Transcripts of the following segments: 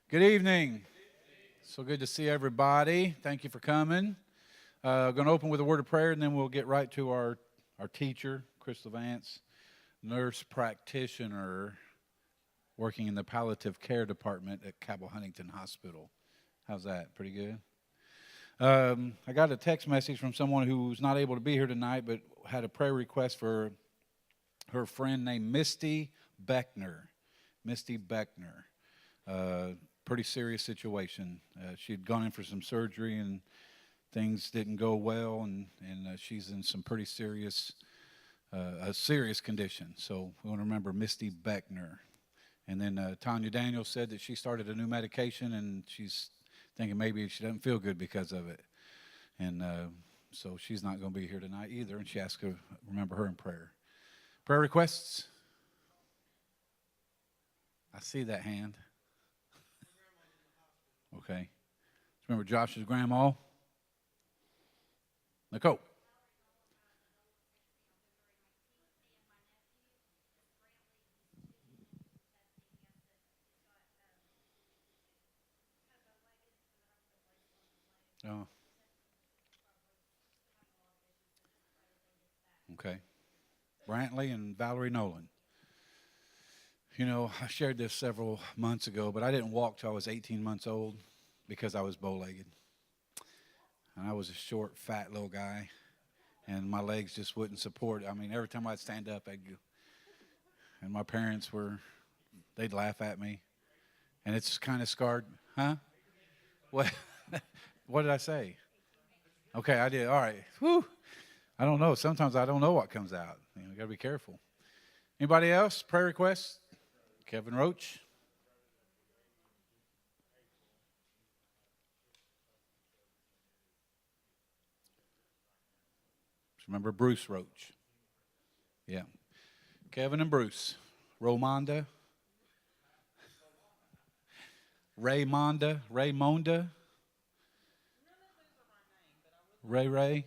Good evening. So good to see everybody. Thank you for coming. Going to open with a word of prayer, and then we'll get right to our teacher, Crystal Vance, nurse practitioner working in the palliative care department at Cabell Huntington Hospital. How's that? Pretty good? I got a text message from someone who's not able to be here tonight, but had a prayer request for her friend named Misty Beckner. Misty Beckner. Pretty serious situation. She'd gone in for some surgery and things didn't go well, and she's in some pretty serious, a serious condition. So we want to remember Misty Beckner. And then Tanya Daniels said that she started a new medication, and she's thinking maybe she doesn't feel good because of it. And so she's not going to be here tonight either, and she asked to remember her in prayer. Prayer requests? I see that hand. Okay. Remember Josh's grandma? Nicole. Oh, okay. Brantley and Valerie Nolan. You know, I shared this several months ago, but I didn't walk till I was 18 months old because I was bow-legged. And I was a short, fat little guy, and my legs just wouldn't support. I mean, every time I'd stand up, I'd go. And my parents they'd laugh at me. And it's kind of scarred. Huh? What? What did I say? Okay, I did. All right. Whew. I don't know. Sometimes I don't know what comes out. You got to be careful. Anybody else? Prayer requests? Kevin Roach. Remember Bruce Roach. Yeah. Kevin and Bruce. Romonda. Raymonda. Ray.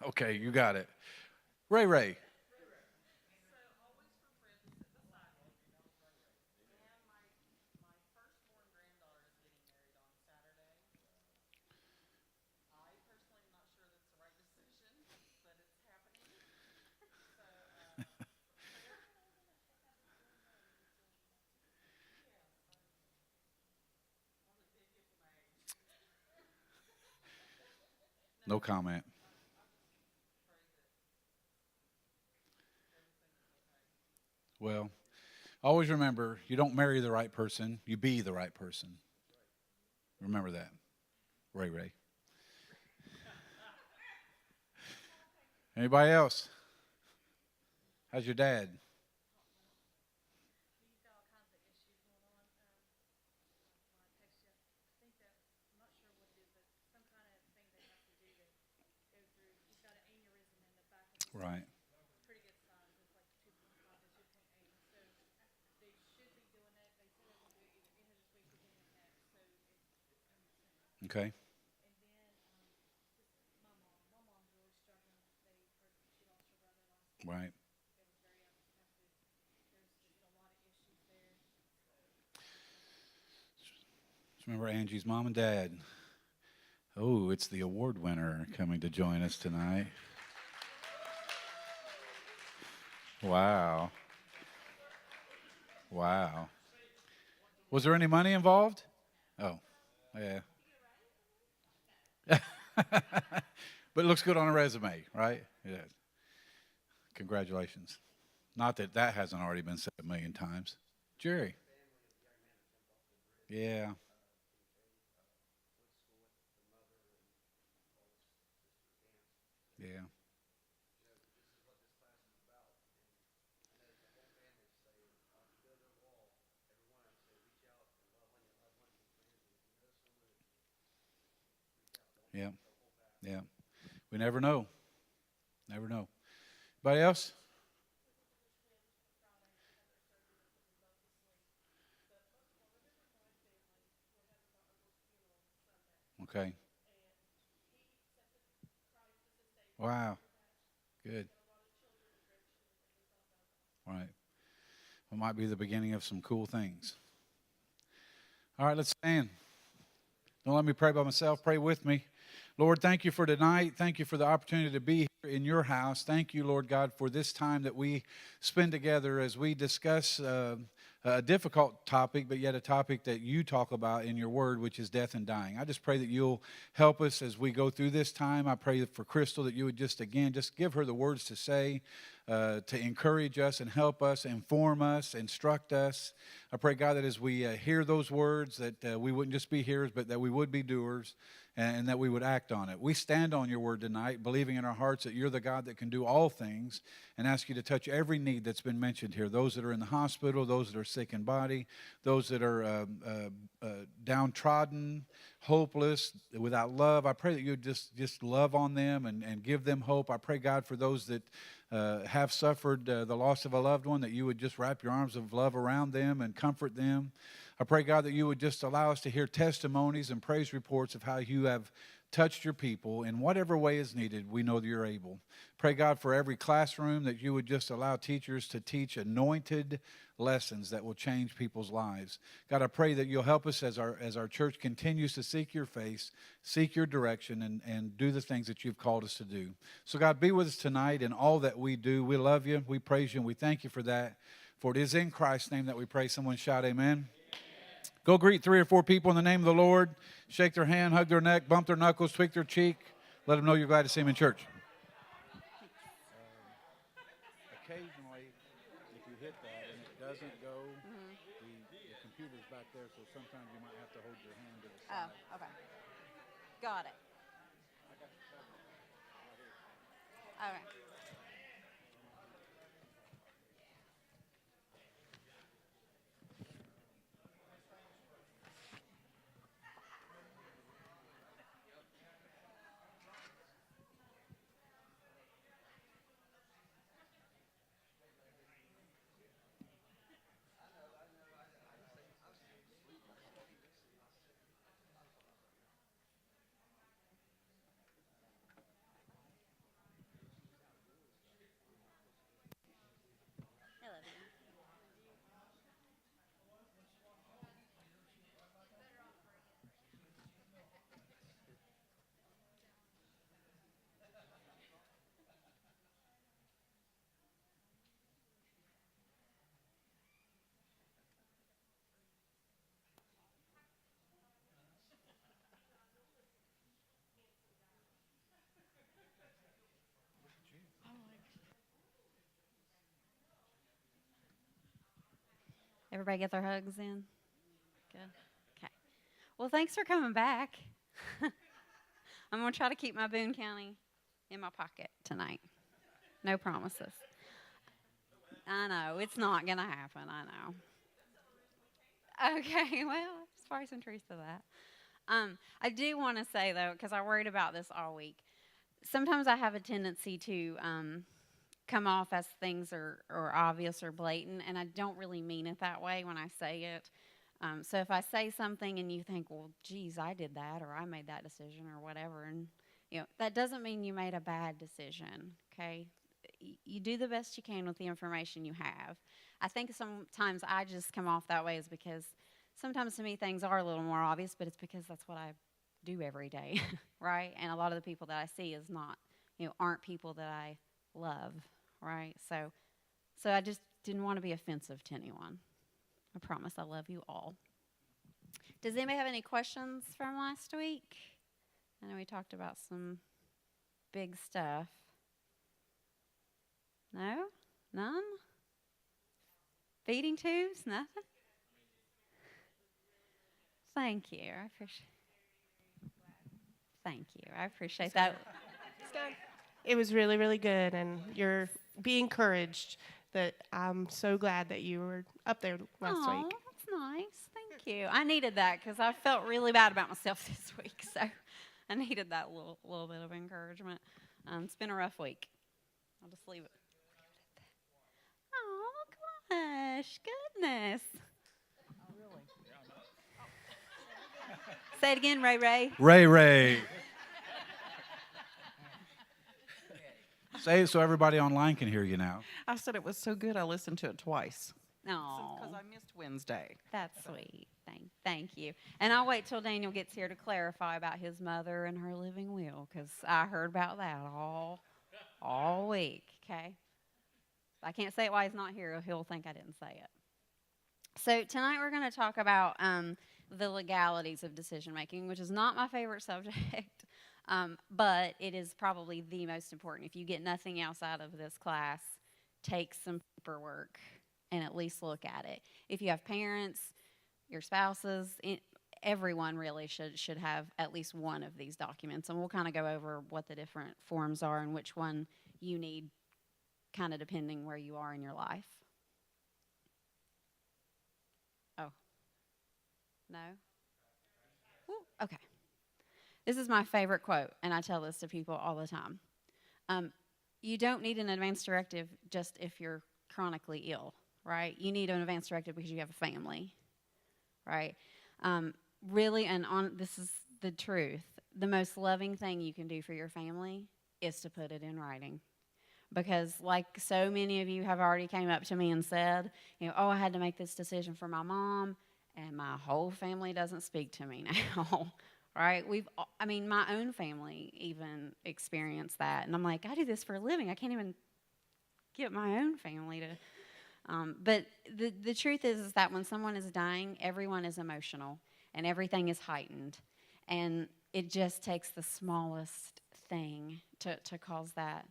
Okay, you got it. Ray. No comment. Well, always remember, you don't marry the right person, you be the right person. Remember that. Ray. Anybody else? How's your dad? Right. Okay. Right. Just remember Angie's mom and dad. Oh, it's the award winner coming to join us tonight. Wow. Wow. Was there any money involved? Oh, yeah. But it looks good on a resume, right? Yeah. Congratulations. Not that that hasn't already been said a million times. Jerry. Yeah. Yeah. Yeah. Yeah. We never know. Never know. Anybody else? Okay. Wow. Good. All right. It might be the beginning of some cool things. All right, let's stand. Don't let me pray by myself. Pray with me. Lord, thank you for tonight. Thank you for the opportunity to be here in your house. Thank you, Lord God, for this time that we spend together as we discuss a difficult topic, but yet a topic that you talk about in your word, which is death and dying. I just pray that you'll help us as we go through this time. I pray for Crystal that you would just give her the words to say, to encourage us and help us, inform us, instruct us. I pray, God, that as we hear those words, that we wouldn't just be hearers, but that we would be doers, and that we would act on it. We stand on your word tonight, believing in our hearts that you're the God that can do all things, and ask you to touch every need that's been mentioned here. Those that are in the hospital, those that are sick in body, those that are downtrodden, hopeless, without love. I pray that you just love on them and give them hope. I pray, God, for those that have suffered the loss of a loved one, that you would just wrap your arms of love around them and comfort them. I pray, God, that you would just allow us to hear testimonies and praise reports of how you have touched your people in whatever way is needed. We know that you're able. Pray, God, for every classroom that you would just allow teachers to teach anointed lessons that will change people's lives. God, I pray that you'll help us as our church continues to seek your face, seek your direction, and do the things that you've called us to do. So, God, be with us tonight in all that we do. We love you, we praise you, and we thank you for that. For it is in Christ's name that we pray. Someone shout amen. Go greet 3 or 4 people in the name of the Lord. Shake their hand, hug their neck, bump their knuckles, tweak their cheek. Let them know you're glad to see them in church. Occasionally, if you hit that and it doesn't go, the computer's back there, so sometimes you might have to hold your hand to the side. Oh, okay. Got it. Okay. I love you. Everybody get their hugs in? Good. Okay. Well, thanks for coming back. I'm going to try to keep my Boone County in my pocket tonight. No promises. I know. It's not going to happen. I know. Okay. Well, there's probably some truth to that. I do want to say, though, because I worried about this all week, sometimes I have a tendency to come off as things are obvious or blatant, and I don't really mean it that way when I say it. So if I say something and you think, well, geez, I did that, or I made that decision, or whatever, and that doesn't mean you made a bad decision. Okay, you do the best you can with the information you have. I think sometimes I just come off that way is because sometimes to me things are a little more obvious, but it's because that's what I do every day, right? And a lot of the people that I see is not, aren't people that I love, right? So I just didn't want to be offensive to anyone. I promise I love you all. Does anybody have any questions from last week? I know we talked about some big stuff. No? None? Feeding tubes? Nothing? Thank you. Thank you. I appreciate that. It was really, really good, and be encouraged that I'm so glad that you were up there last week. That's nice. Thank you. I needed that because I felt really bad about myself this week, so I needed that little bit of encouragement. It's been a rough week. I'll just leave it. Oh, gosh. Goodness. Oh, really? Say it again, Ray Ray. Ray Ray. Say it so everybody online can hear you now. I said it was so good I listened to it twice. Oh, Because I missed Wednesday. that's sweet. Thank you. And I'll wait till Daniel gets here to clarify about his mother and her living will, because I heard about that all week. Okay. I can't say it while he's not here. He'll think I didn't say it. So tonight we're going to talk about the legalities of decision making, which is not my favorite subject, but it is probably the most important. If you get nothing else out of this class, take some paperwork and at least look at it. If you have parents, your spouses, everyone really should have at least one of these documents, and we'll kind of go over what the different forms are and which one you need, kind of depending where you are in your life. Oh. No? Woo, okay. This is my favorite quote, and I tell this to people all the time. You don't need an advance directive just if you're chronically ill, right? You need an advance directive because you have a family, right? Really, this is the truth. The most loving thing you can do for your family is to put it in writing. Because like so many of you have already came up to me and said, oh, I had to make this decision for my mom, and my whole family doesn't speak to me now, right? My own family even experienced that. And I'm like, I do this for a living. I can't even get my own family to. But the truth is that when someone is dying, everyone is emotional and everything is heightened. And it just takes the smallest thing to cause that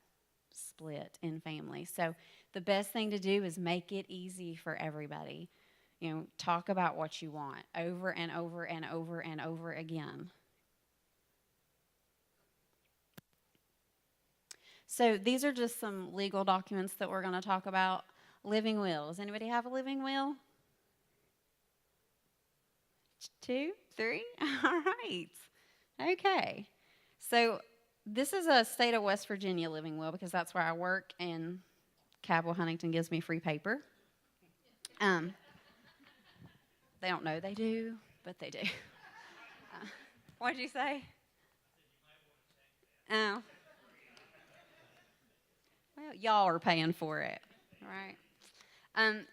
split in family. So the best thing to do is make it easy for everybody. Talk about what you want over and over and over and over again. So these are just some legal documents that we're going to talk about. Living will. Does anybody have a living will? 2, 3? All right. Okay. So this is a state of West Virginia living will because that's where I work, and Cabell Huntington gives me free paper. They don't know they do, but they do. What'd you say? Oh. Well, y'all are paying for it, right?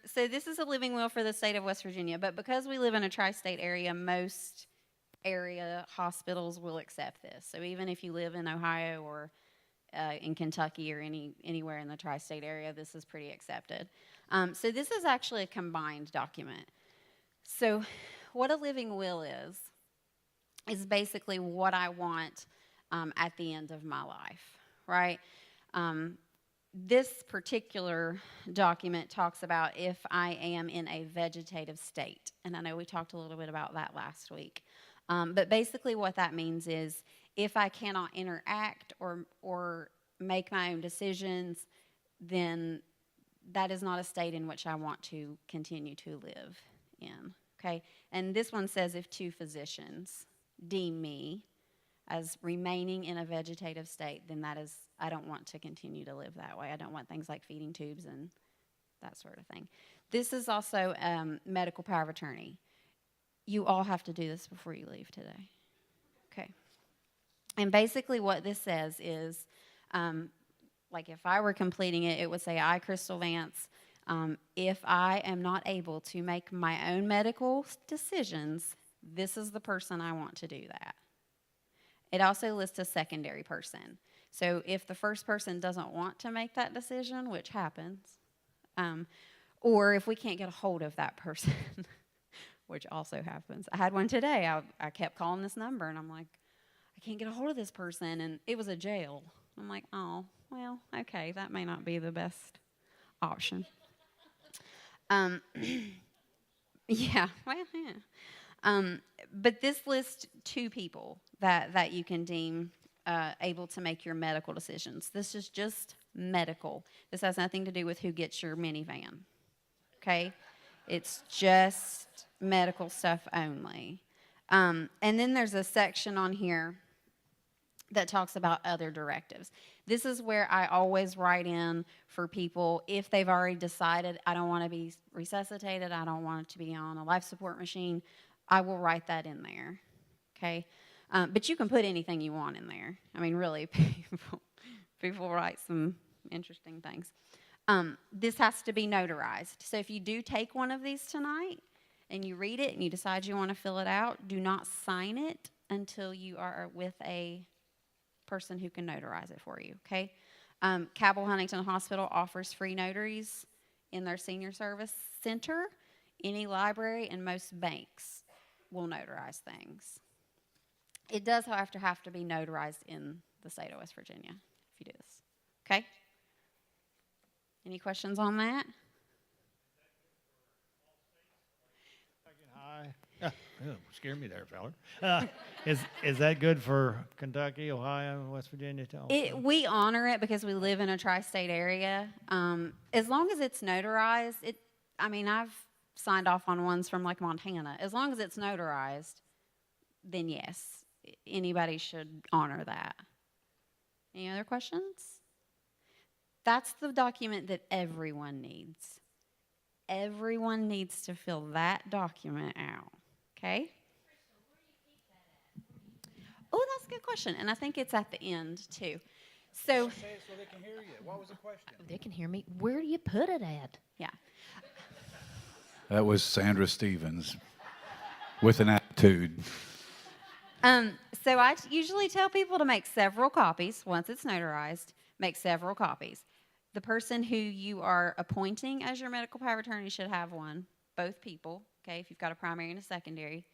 So this is a living will for the state of West Virginia, but because we live in a tri-state area, most area hospitals will accept this. So even if you live in Ohio or in Kentucky or anywhere in the tri-state area, this is pretty accepted. So this is actually a combined document. So what a living will is basically what I want at the end of my life, right? This particular document talks about if I am in a vegetative state. And I know we talked a little bit about that last week. But basically what that means is if I cannot interact or make my own decisions, then that is not a state in which I want to continue to live in, okay? And this one says if 2 physicians deem me as remaining in a vegetative state, then that is, I don't want to continue to live that way. I don't want things like feeding tubes and that sort of thing. This is also medical power of attorney. You all have to do this before you leave today. Okay. And basically what this says is, like if I were completing it, it would say, I, Crystal Vance, if I am not able to make my own medical decisions, this is the person I want to do that. It also lists a secondary person. So if the first person doesn't want to make that decision, which happens, or if we can't get a hold of that person, which also happens. I had one today. I kept calling this number, and I'm like, I can't get a hold of this person, and it was a jail. I'm like, oh, well, okay, that may not be the best option. Yeah, well, yeah. But this lists 2 people that you can deem able to make your medical decisions. This is just medical. This has nothing to do with who gets your minivan, okay? It's just medical stuff only. And then there's a section on here that talks about other directives. This is where I always write in for people if they've already decided I don't want to be resuscitated, I don't want to be on a life support machine, I will write that in there, okay? But you can put anything you want in there. I mean, really, people write some interesting things. This has to be notarized. So if you do take one of these tonight and you read it and you decide you want to fill it out, do not sign it until you are with a person who can notarize it for you, okay? Cabell Huntington Hospital offers free notaries in their senior service center. Any library and most banks will notarize things. It does, however, have to be notarized in the state of West Virginia if you do this, okay? Any questions on that? High. Oh, scared me there, fella. Is that good for Kentucky, Ohio, and West Virginia too? We honor it because we live in a tri-state area. As long as it's notarized, I've signed off on ones from like Montana. As long as it's notarized, then yes, anybody should honor that. Any other questions? That's the document that everyone needs. Everyone needs to fill that document out, okay? Oh, that's a good question, and I think it's at the end, too. So, Say it so they can hear you. What was the question? They can hear me. Where do you put it at? yeah. That was Sandra Stevens with an attitude. So I usually tell people to make several copies. Once it's notarized, make several copies. The person who you are appointing as your medical power of attorney should have one, both people, okay, if you've got a primary and a secondary.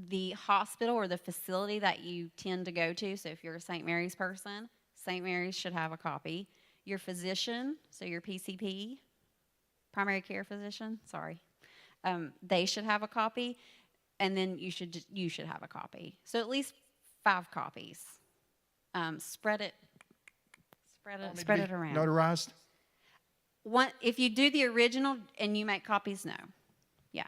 The hospital or the facility that you tend to go to, so if you're a St. Mary's person, St. Mary's should have a copy. Your physician, so your PCP, primary care physician, they should have a copy, and then you should have a copy. So at least 5 copies. Spread it around. Notarized? If you do the original and you make copies, no. Yeah.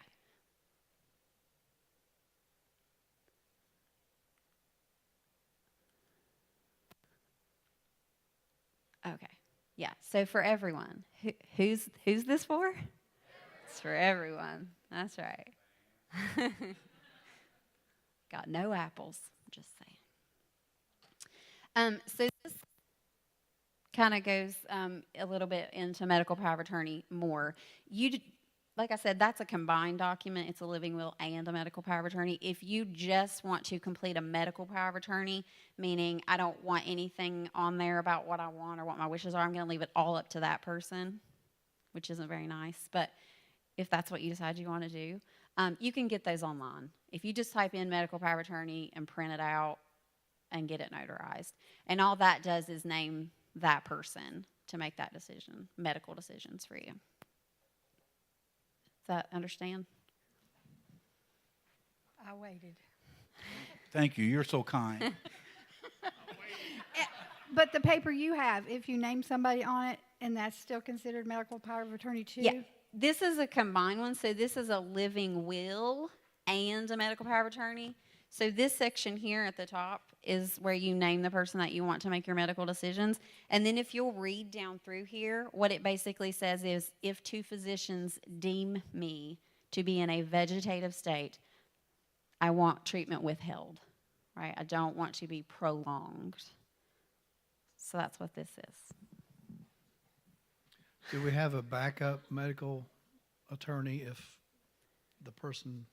Okay. Yeah. So for everyone, who's this for? It's for everyone. That's right. Got no apples. Just saying. So this kind of goes a little bit into medical power of attorney more. Like I said, that's a combined document. It's a living will and a medical power of attorney. If you just want to complete a medical power of attorney, meaning I don't want anything on there about what I want or what my wishes are, I'm going to leave it all up to that person, which isn't very nice. But if that's what you decide you want to do, you can get those online. If you just type in medical power of attorney and print it out and get it notarized. And all that does is name that person to make that decision, medical decisions for you. Does that understand? I waited. Thank you. You're so kind. But the paper you have, if you name somebody on it, and that's still considered medical power of attorney too? Yeah. This is a combined one. So this is a living will and a medical power of attorney. So this section here at the top is where you name the person that you want to make your medical decisions. And then if you'll read down through here, what it basically says is, if 2 physicians deem me to be in a vegetative state, I want treatment withheld, right? I don't want to be prolonged. So that's what this is. Do we have a backup medical attorney if the person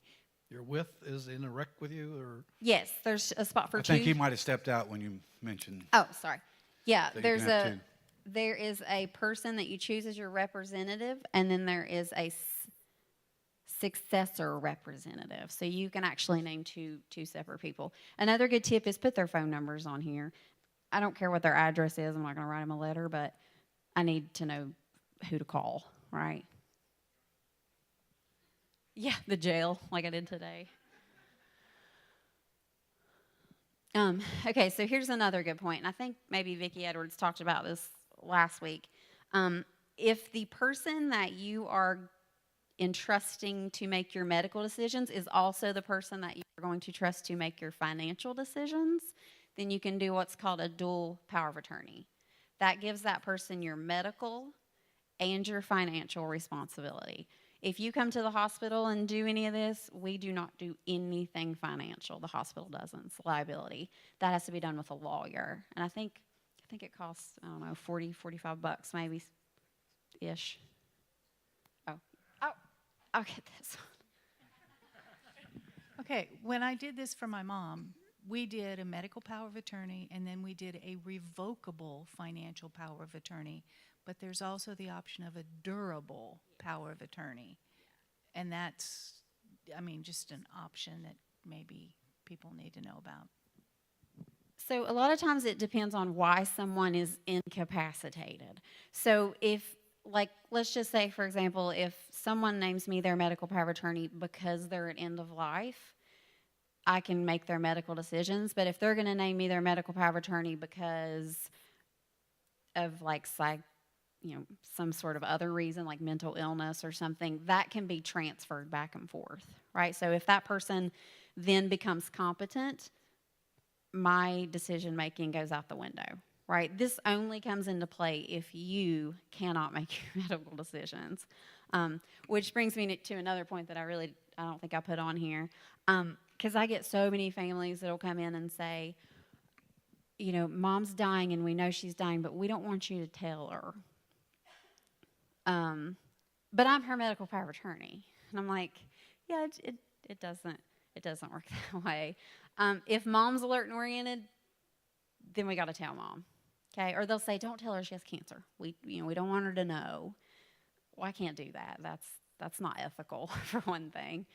you're with is in a wreck with you, or? Yes, there's a spot for I 2. think he might have stepped out when you mentioned. Oh, sorry. Yeah, that you can have 2. there is a person that you choose as your representative, and then there is a successor representative. So you can actually name two separate people. Another good tip is put their phone numbers on here. I don't care what their address is. I'm not going to write them a letter, but I need to know who to call, right? Yeah, the jail, like I did today. Okay, so here's another good point, and I think maybe Vicki Edwards talked about this last week. If the person that you are entrusting to make your medical decisions is also the person that you're going to trust to make your financial decisions, then you can do what's called a dual power of attorney. That gives that person your medical and your financial responsibility. If you come to the hospital and do any of this, we do not do anything financial. The hospital doesn't. It's liability. That has to be done with a lawyer. And I think it costs, I don't know, $40, $45 maybe, ish. Oh, I'll get this. Okay, when I did this for my mom, we did a medical power of attorney and then we did a revocable financial power of attorney. But there's also the option of a durable power of attorney. And that's, I mean, just an option that maybe people need to know about. So a lot of times it depends on why someone is incapacitated. So if, like, let's just say, for example, if someone names me their medical power of attorney because they're at end of life, I can make their medical decisions. But if they're going to name me their medical power of attorney because of, like, some sort of other reason, like mental illness or something, that can be transferred back and forth, right? So if that person then becomes competent, my decision making goes out the window, right? This only comes into play if you cannot make your medical decisions, which brings me to another point that I don't think I put on here, because I get so many families that'll come in and say, you know, mom's dying and we know she's dying, but we don't want you to tell her. But I'm her medical power of attorney, and I'm like, yeah, it doesn't work that way. If mom's alert and oriented, then we got to tell mom, okay? Or they'll say, don't tell her she has cancer. We don't want her to know. Well, I can't do that. That's not ethical for one thing.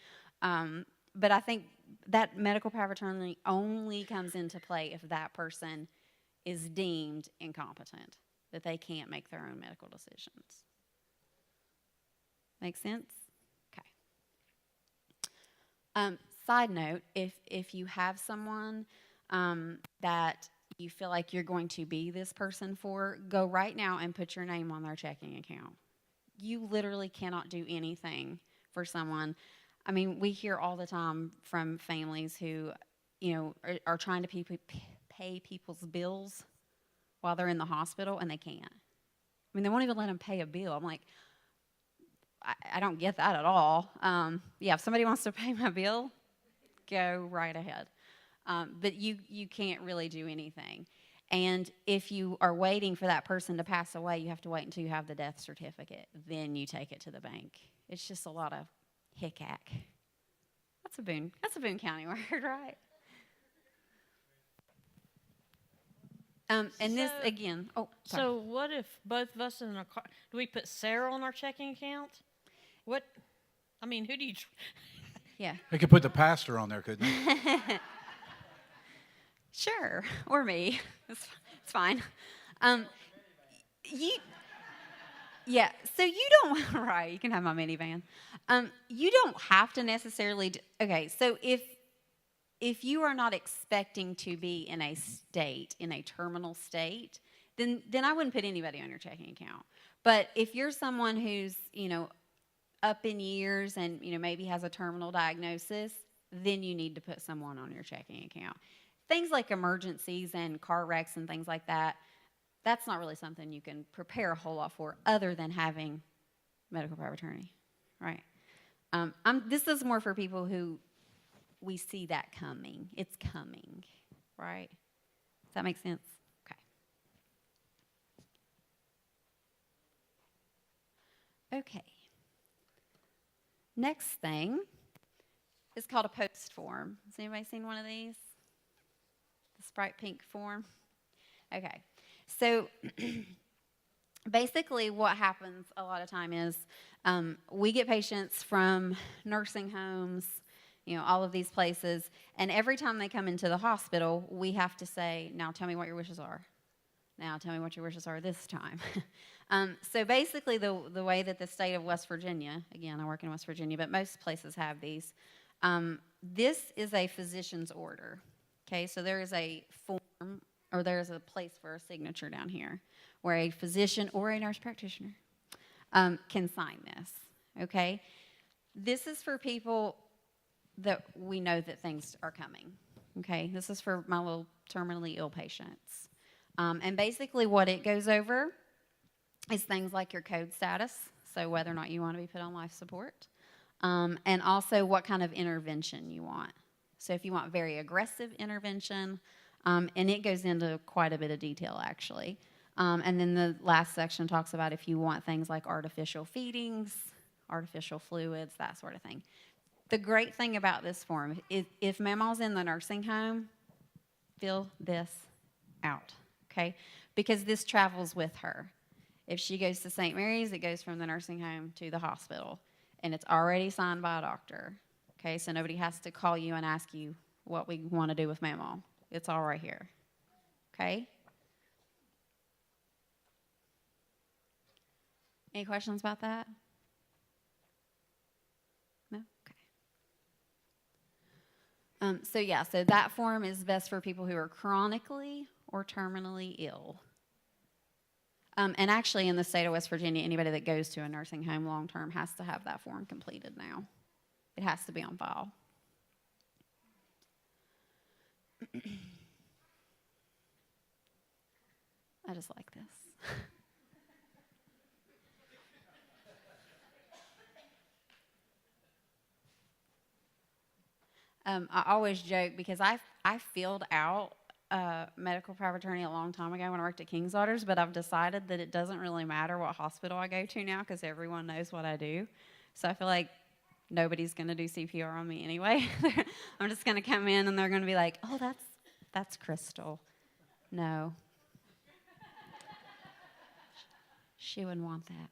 But I think that medical power of attorney only comes into play if that person is deemed incompetent, that they can't make their own medical decisions. Make sense? Okay. Side note, if you have someone that you feel like you're going to be this person for, go right now and put your name on their checking account. You literally cannot do anything for someone. I mean, we hear all the time from families who, you know, are trying to pay people's bills while they're in the hospital, and they can't. I mean, they won't even let them pay a bill. I'm like, I don't get that at all. Yeah, if somebody wants to pay my bill, go right ahead. But you can't really do anything. And if you are waiting for that person to pass away, you have to wait until you have the death certificate. Then you take it to the bank. It's just a lot of hick-hack. That's a Boone County word, right? And this, again, sorry. So what if both of us in our car, do we put Sarah on our checking account? What, I mean, who do you, Yeah. They could put the pastor on there, couldn't they? Sure, or me. It's fine. Yeah, so you don't, right, you can have my minivan. You don't have to necessarily, okay, so if you are not expecting to be in a terminal state, then I wouldn't put anybody on your checking account. But if you're someone who's, you know, up in years and, you know, maybe has a terminal diagnosis, then you need to put someone on your checking account. Things like emergencies and car wrecks and things like that, that's not really something you can prepare a whole lot for other than having medical power of attorney, right? This is more for people who we see that coming. It's coming, right? Does that make sense? Okay. Okay. Next thing is called a post form. Has anybody seen one of these? The Sprite pink form? Okay. So basically what happens a lot of time is we get patients from nursing homes, you know, all of these places, and every time they come into the hospital, we have to say, now tell me what your wishes are. Now tell me what your wishes are this time. So basically the way that the state of West Virginia, again, I work in West Virginia, but most places have these, this is a physician's order. Okay, so there is a form, or there is a place for a signature down here where a physician or a nurse practitioner can sign this, okay? This is for people that we know that things are coming, okay? This is for my little terminally ill patients. And basically what it goes over is things like your code status, so whether or not you want to be put on life support, and also what kind of intervention you want. So if you want very aggressive intervention, and it goes into quite a bit of detail actually, And then the last section talks about if you want things like artificial feedings, artificial fluids, that sort of thing. The great thing about this form is if Mama's in the nursing home, fill this out, okay? Because this travels with her. If she goes to St. Mary's, it goes from the nursing home to the hospital, and it's already signed by a doctor, okay? So nobody has to call you and ask you what we want to do with Mama. It's all right here, okay? Any questions about that? No? Okay. So that form is best for people who are chronically or terminally ill. And actually, in the state of West Virginia, anybody that goes to a nursing home long-term has to have that form completed now. It has to be on file. I just like this. I always joke because I filled out medical power of attorney a long time ago when I worked at King's Daughters, but I've decided that it doesn't really matter what hospital I go to now because everyone knows what I do. So I feel like nobody's going to do CPR on me anyway. I'm just going to come in and they're going to be like, oh, that's Crystal. No. She wouldn't want that.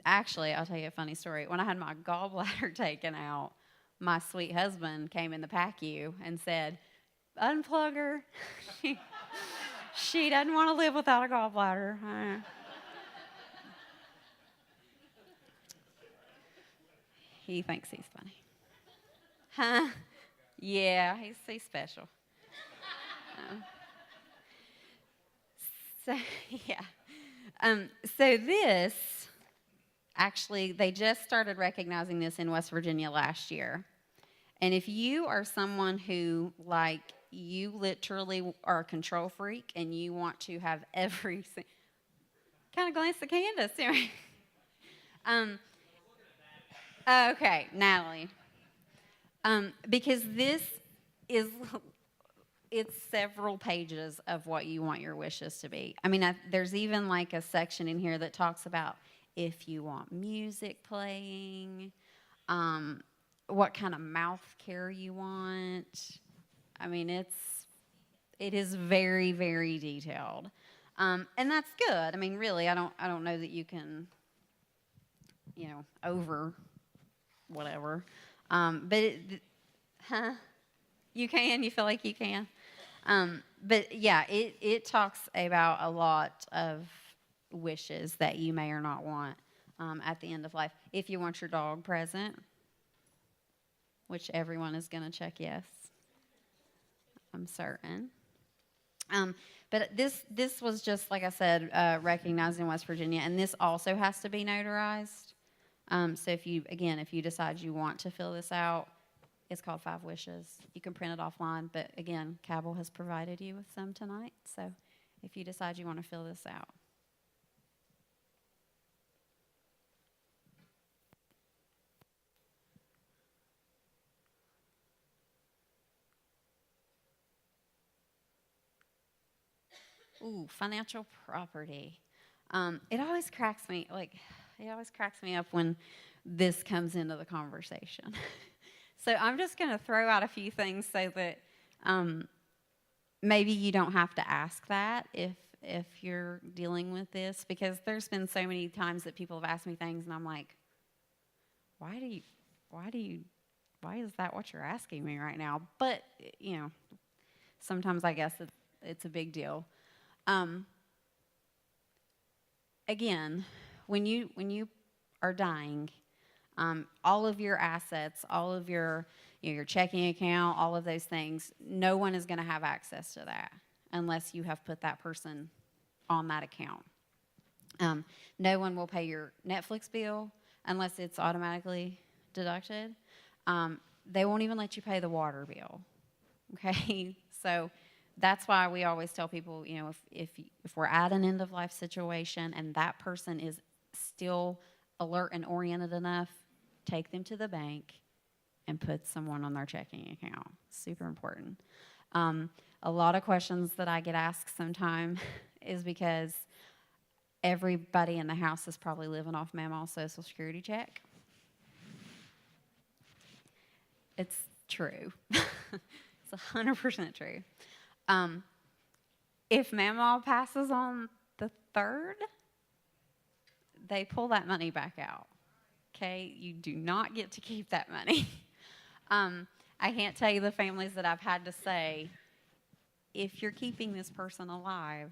Actually, I'll tell you a funny story. When I had my gallbladder taken out, my sweet husband came in the PACU and said, unplug her. She doesn't want to live without a gallbladder. He thinks he's funny. Huh? Yeah, he's special. So, yeah. So this, actually, they just started recognizing this in West Virginia last year. And if you are someone who, like, you literally are a control freak and you want to have everything, kind of glance at Candace. Okay, Natalie. Because this is, it's several pages of what you want your wishes to be. I mean, there's even like a section in here that talks about if you want music playing, what kind of mouth care you want. I mean, it is very, very detailed, and that's good. I mean, really, I don't know that you can, over whatever, but you can. You feel like you can, but yeah, it talks about a lot of wishes that you may or not want at the end of life. If you want your dog present, which everyone is going to check yes, I'm certain. But this was just, like I said, recognized in West Virginia, and this also has to be notarized. So if you decide you want to fill this out, it's called 5 Wishes. You can print it offline, but again, Cabell has provided you with some tonight. So if you decide you want to fill this out. Ooh, financial property. It always cracks me up when this comes into the conversation. So I'm just going to throw out a few things so that maybe you don't have to ask that if you're dealing with this, because there's been so many times that people have asked me things and I'm like, why is that what you're asking me right now? But sometimes I guess it's a big deal. Again, when you are dying, all of your assets, all of your checking account, all of those things, no one is going to have access to that unless you have put that person on that account. No one will pay your Netflix bill unless it's automatically deducted. They won't even let you pay the water bill. Okay, so that's why we always tell people, if we're at an end of life situation and that person is still alert and oriented enough, take them to the bank and put someone on their checking account. Super important. A lot of questions that I get asked sometimes is because everybody in the house is probably living off Mama's Social Security check. It's true. It's 100% true. If Mama passes on the 3rd, they pull that money back out. Okay? You do not get to keep that money. I can't tell you the families that I've had to say, if you're keeping this person alive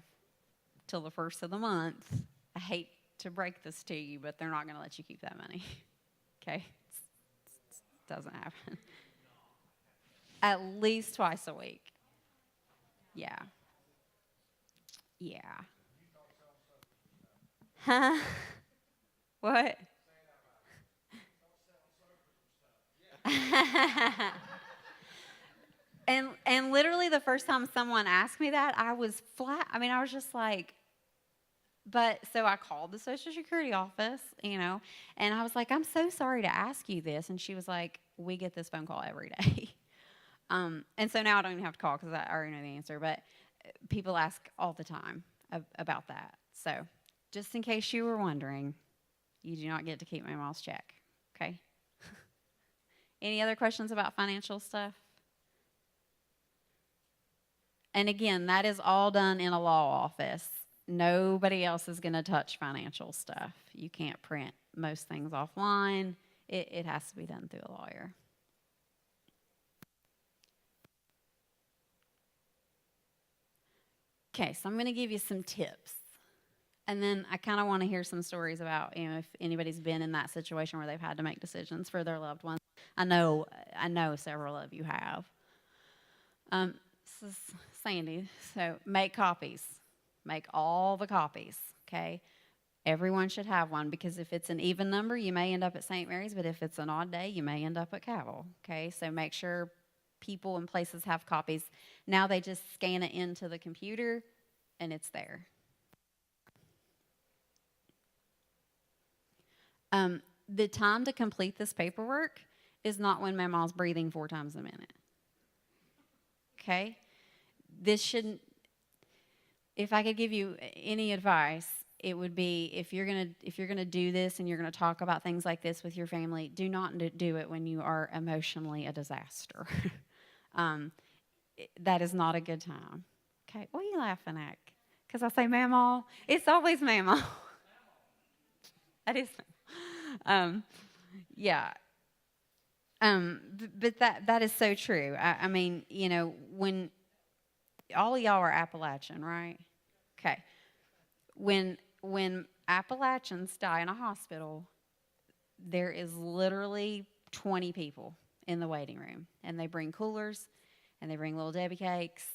till the 1st of the month, I hate to break this to you, but they're not going to let you keep that money. Okay? It doesn't happen. At least twice a week. Yeah. Yeah. Huh? What? And literally the first time someone asked me that, I was flat. I mean, I was just like, but so I called the Social Security office, and I was like, I'm so sorry to ask you this. And she was like, we get this phone call every day. And so now I don't even have to call because I already know the answer. But people ask all the time about that. So just in case you were wondering, you do not get to keep Mama's check. Okay? Any other questions about financial stuff? And again, that is all done in a law office. Nobody else is going to touch financial stuff. You can't print most things offline. It has to be done through a lawyer. Okay, so I'm going to give you some tips. And then I kind of want to hear some stories about, if anybody's been in that situation where they've had to make decisions for their loved ones. I know several of you have. This is Sandy. So make copies. Make all the copies, okay? Everyone should have one, because if it's an even number, you may end up at St. Mary's, but if it's an odd day, you may end up at Cabell, okay? So make sure people and places have copies. Now they just scan it into the computer, and it's there. The time to complete this paperwork is not when Mama's breathing 4 times a minute. Okay? This shouldn't, if I could give you any advice, it would be, if you're gonna do this and you're gonna talk about things like this with your family, do not do it when you are emotionally a disaster. That is not a good time. Okay, what are you laughing at? Because I say Mama, it's always Mama. That is, yeah. But that is so true. I mean, when all of y'all are Appalachian, right? Okay. When Appalachians die in a hospital, there is literally 20 people in the waiting room, and they bring coolers, and they bring little Debbie cakes,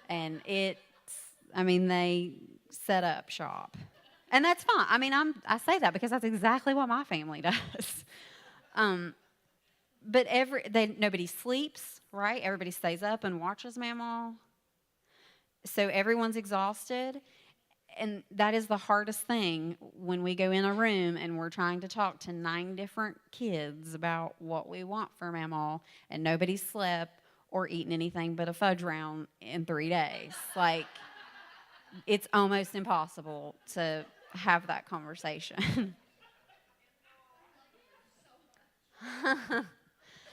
and they set up shop. And that's fine. I mean, I say that because that's exactly what my family does. But nobody sleeps, right? Everybody stays up and watches Mama. So everyone's exhausted. And that is the hardest thing when we go in a room and we're trying to talk to 9 different kids about what we want for Mama, and nobody slept or eaten anything but a fudge round in 3 days. Like, it's almost impossible to have that conversation.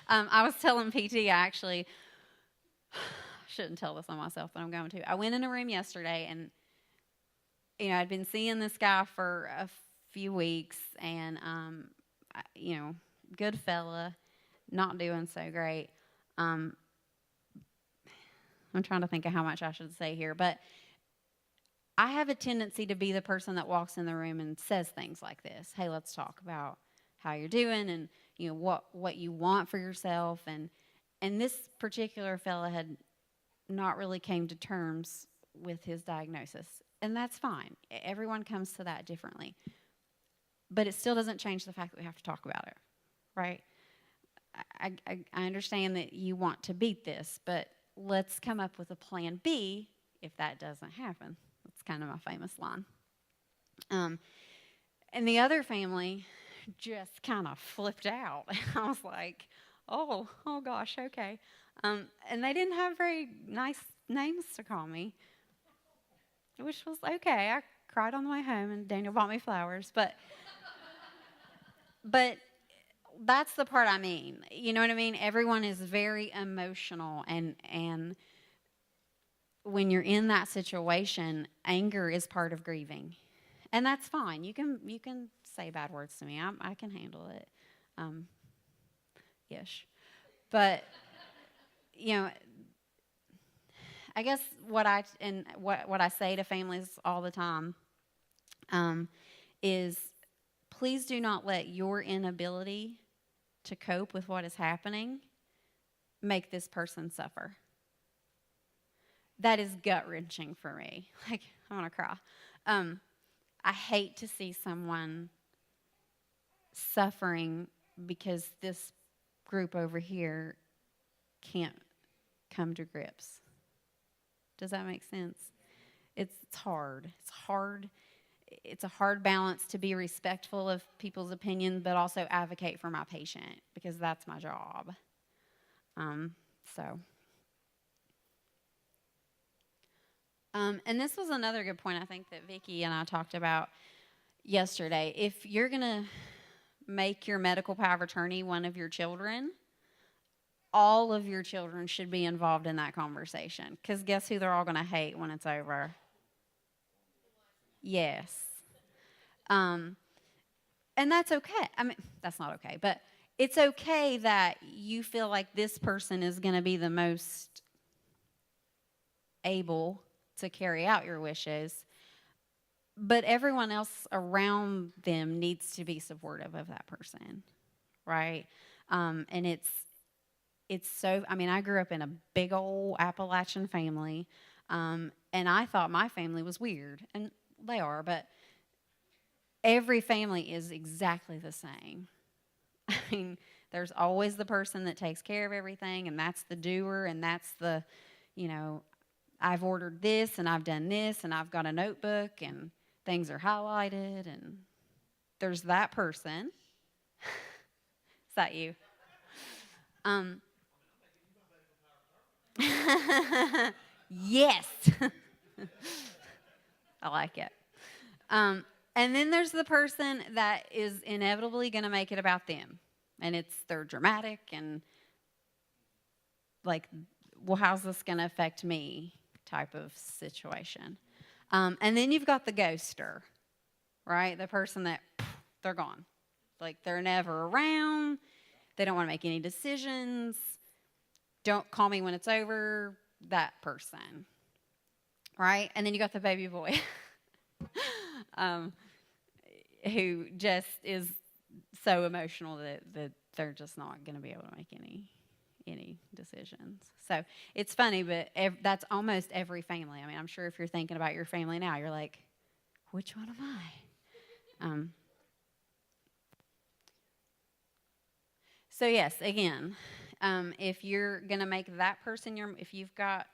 I was telling PT, I actually shouldn't tell this on myself, but I'm going to. I went in a room yesterday, and I'd been seeing this guy for a few weeks, and good fella, not doing so great. I'm trying to think of how much I should say here, but I have a tendency to be the person that walks in the room and says things like this. Hey, let's talk about how you're doing, and what you want for yourself. And this particular fella had not really came to terms with his diagnosis, and that's fine. Everyone comes to that differently, but it still doesn't change the fact that we have to talk about it, right? I understand that you want to beat this, but let's come up with a plan B if that doesn't happen. That's kind of my famous line. And the other family just kind of flipped out. I was like, oh gosh, okay. And they didn't have very nice names to call me. which was okay. I cried on the way home, and Daniel bought me flowers. But that's the part I mean. You know what I mean? Everyone is very emotional, and when you're in that situation, anger is part of grieving, and that's fine. You can say bad words to me. I can handle it, ish. But I guess what I say to families all the time is, please do not let your inability to cope with what is happening make this person suffer. That is gut-wrenching for me. Like, I want to cry. I hate to see someone suffering because this group over here can't come to grips. Does that make sense? It's hard. It's hard. It's a hard balance to be respectful of people's opinions, but also advocate for my patient, because that's my job. And this was another good point I think that Vicki and I talked about yesterday. If you're going to make your medical power of attorney one of your children, all of your children should be involved in that conversation, because guess who they're all going to hate when it's over? Yes. And that's okay. I mean, that's not okay, but it's okay that you feel like this person is going to be the most able to carry out your wishes, but everyone else around them needs to be supportive of that person, right? And it's so, I mean, I grew up in a big old Appalachian family, and I thought my family was weird, and they are, but every family is exactly the same. I mean, there's always the person that takes care of everything, and that's the doer, and that's the, I've ordered this, and I've done this, and I've got a notebook, and things are highlighted, and there's that person. Is that you? Yes. I like it. And then there's the person that is inevitably going to make it about them. And they're dramatic and like, well, how's this going to affect me type of situation. And then you've got the ghoster, right? The person that they're gone. Like, they're never around. They don't want to make any decisions. Don't call me when it's over. That person, right? And then you got the baby boy who just is so emotional that they're just not going to be able to make any decisions. So it's funny, but that's almost every family. I mean, I'm sure if you're thinking about your family now, you're like, which one am I? So yes, again, if you're going to make that person if you've got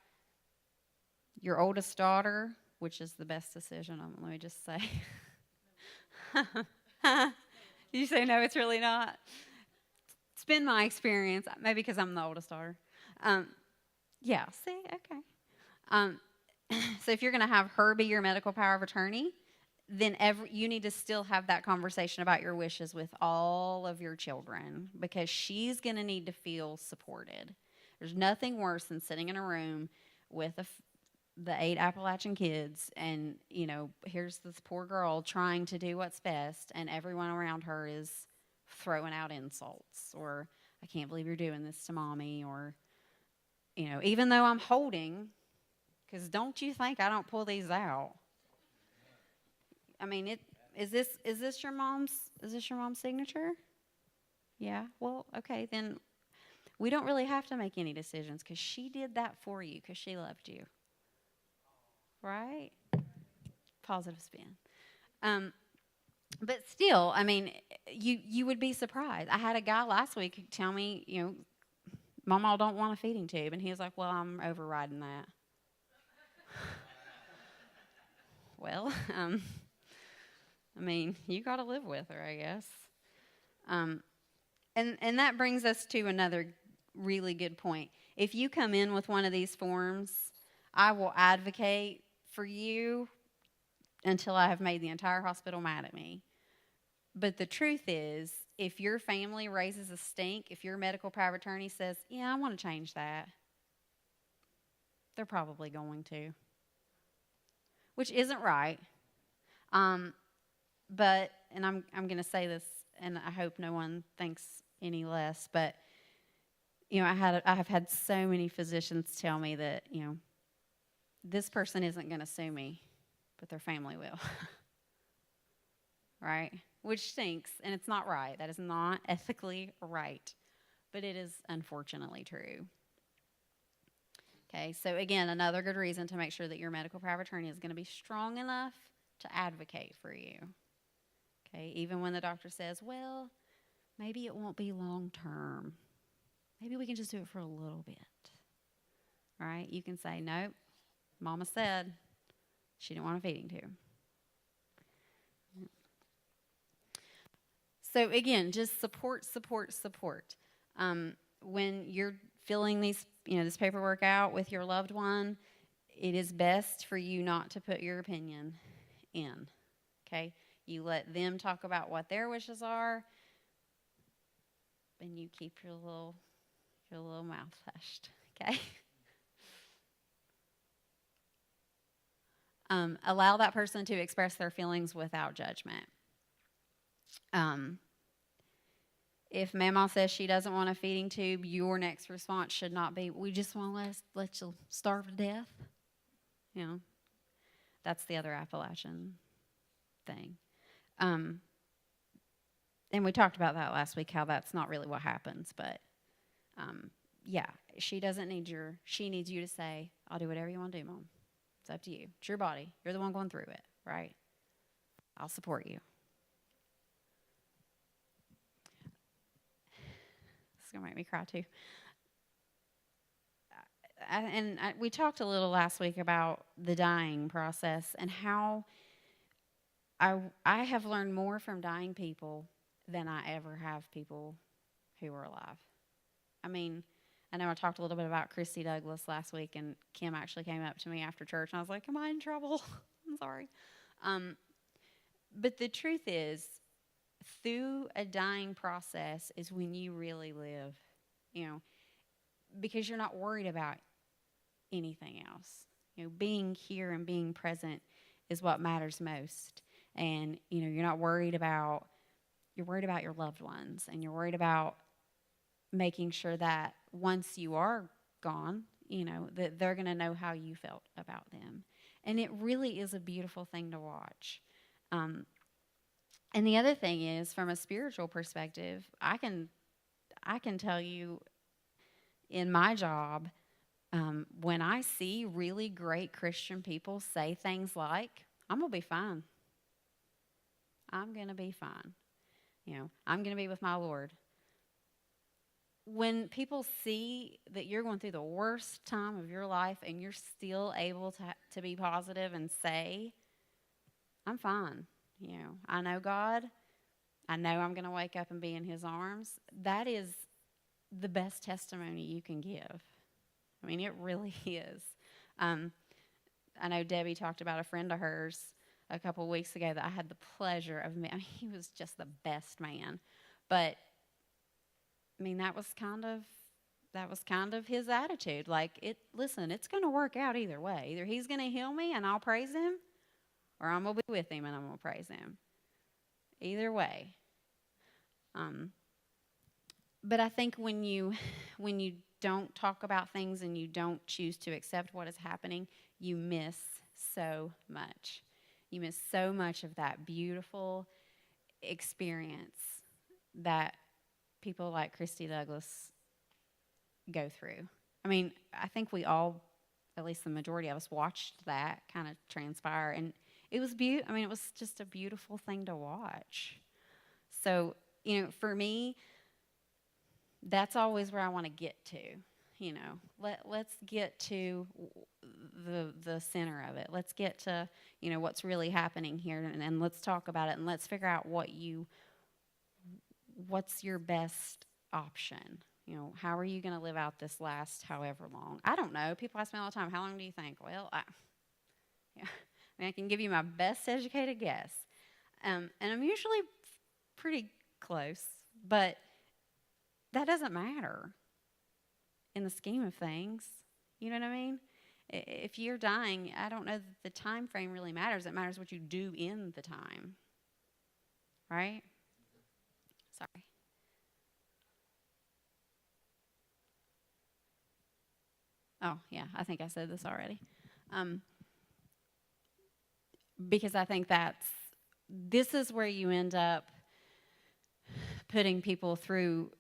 your oldest daughter, which is the best decision, let me just say. You say, no, it's really not. It's been my experience, maybe because I'm the oldest daughter. Yeah, see, okay. So if you're going to have her be your medical power of attorney, then you need to still have that conversation about your wishes with all of your children, because she's going to need to feel supported. There's nothing worse than sitting in a room with the 8 Appalachian kids, and, here's this poor girl trying to do what's best, and everyone around her is throwing out insults, or, I can't believe you're doing this to mommy, or, even though I'm holding, because don't you think I don't pull these out? I mean, is this your mom's signature? Yeah. Well, okay, then we don't really have to make any decisions, because she did that for you because she loved you. Right? Positive spin. But still, I mean, you would be surprised. I had a guy last week tell me, Mama don't want a feeding tube, and he was like, well, I'm overriding that. Well, I mean, you got to live with her, I guess. And that brings us to another really good point. If you come in with one of these forms, I will advocate for you, until I have made the entire hospital mad at me. But the truth is, if your family raises a stink, if your medical power of attorney says, yeah, I want to change that, they're probably going to, which isn't right. But, and I'm going to say this, and I hope no one thinks any less, but, you know, I have had so many physicians tell me that, you know, this person isn't going to sue me, but their family will. Right? Which stinks, and it's not right. That is not ethically right, but it is unfortunately true. Okay, so again, another good reason to make sure that your medical power of attorney is going to be strong enough to advocate for you. Okay, even when the doctor says, well, maybe it won't be long term. Maybe we can just do it for a little bit. All right, you can say, nope, Mama said she didn't want a feeding tube. So again, just support. When you're filling these, this paperwork out with your loved one, it is best for you not to put your opinion in. Okay, you let them talk about what their wishes are, and you keep your little mouth hushed. Okay. Allow that person to express their feelings without judgment. If Mama says she doesn't want a feeding tube, your next response should not be, we just want to let you starve to death. That's the other Appalachian thing. And we talked about that last week, how that's not really what happens. But, yeah, she needs you to say, I'll do whatever you want to do, Mom. It's up to you. It's your body. You're the one going through it, right? I'll support you. It's going to make me cry, too. We talked a little last week about the dying process and how I have learned more from dying people than I ever have people who are alive. I mean, I know I talked a little bit about Christy Douglas last week, and Kim actually came up to me after church, and I was like, am I in trouble? I'm sorry. But the truth is, through a dying process is when you really live, because you're not worried about anything else. Being here and being present is what matters most. And, you're not worried about, you're worried about your loved ones, and you're worried about making sure that once you are gone, that they're going to know how you felt about them. And it really is a beautiful thing to watch. And the other thing is, from a spiritual perspective, I can tell you in my job, when I see really great Christian people say things like, I'm going to be fine. I'm going to be fine. I'm going to be with my Lord. When people see that you're going through the worst time of your life and you're still able to be positive and say, I'm fine. I know God. I know I'm going to wake up and be in His arms. That is the best testimony you can give. I mean, it really is. I know Debbie talked about a friend of hers a couple of weeks ago that I had the pleasure of meeting. He was just the best man. But, that was kind of his attitude. Like, listen, it's going to work out either way. Either He's going to heal me and I'll praise Him, or I'm going to be with Him and I'm going to praise Him. Either way. But I think when you don't talk about things and you don't choose to accept what is happening, you miss so much. You miss so much of that beautiful experience that people like Christy Douglas go through. I think we all, at least the majority of us, watched that kind of transpire, and it was it was just a beautiful thing to watch. So, for me, that's always where I want to get to. Let's get to the center of it. Let's get to, what's really happening here, and let's talk about it, and let's figure out what's your best option. How are you going to live out this last however long? I don't know. People ask me all the time, how long do you think? Well, I mean, I can give you my best educated guess. And I'm usually pretty close, but that doesn't matter in the scheme of things. You know what I mean? If you're dying, I don't know that the time frame really matters. It matters what you do in the time. Right? Sorry. Oh, yeah, I think I said this already. Because I think this is where you end up putting people through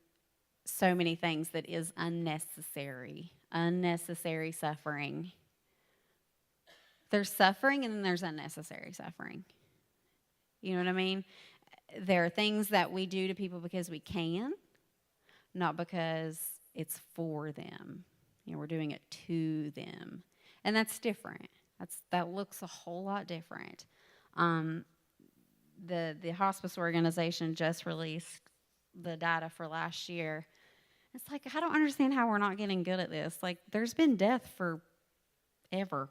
so many things that is unnecessary suffering. There's suffering and then there's unnecessary suffering. You know what I mean? There are things that we do to people because we can, not because it's for them. You know, we're doing it to them. And that's different. That looks a whole lot different. The hospice organization just released the data for last year. It's like, I don't understand how we're not getting good at this. Like, there's been death forever.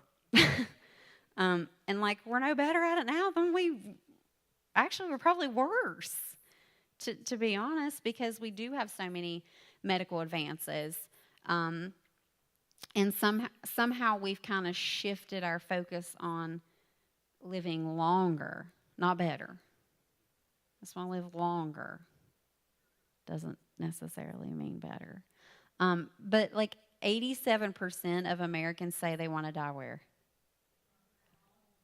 And like, we're no better at it now than we're probably worse, to be honest, because we do have so many medical advances. And somehow we've kind of shifted our focus on living longer, not better. I just want to live longer. Doesn't necessarily mean better. But like 87% of Americans say they want to die where?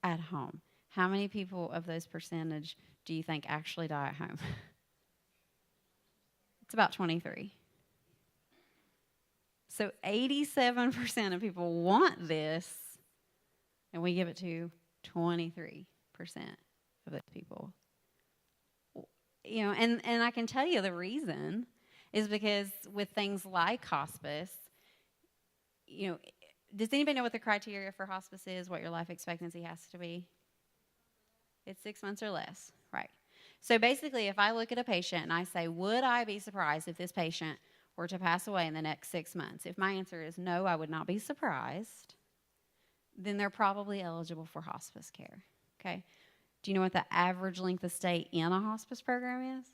At home. How many people of those percentage do you think actually die at home? It's about 23. So 87% of people want this, and we give it to 23% of those people. You know, and I can tell you the reason is because with things like hospice, you know, does anybody know what the criteria for hospice is, what your life expectancy has to be? It's 6 months or less, right? So basically, if I look at a patient and I say, would I be surprised if this patient were to pass away in the next 6 months? If my answer is no, I would not be surprised, then they're probably eligible for hospice care, okay? Do you know what the average length of stay in a hospice program is?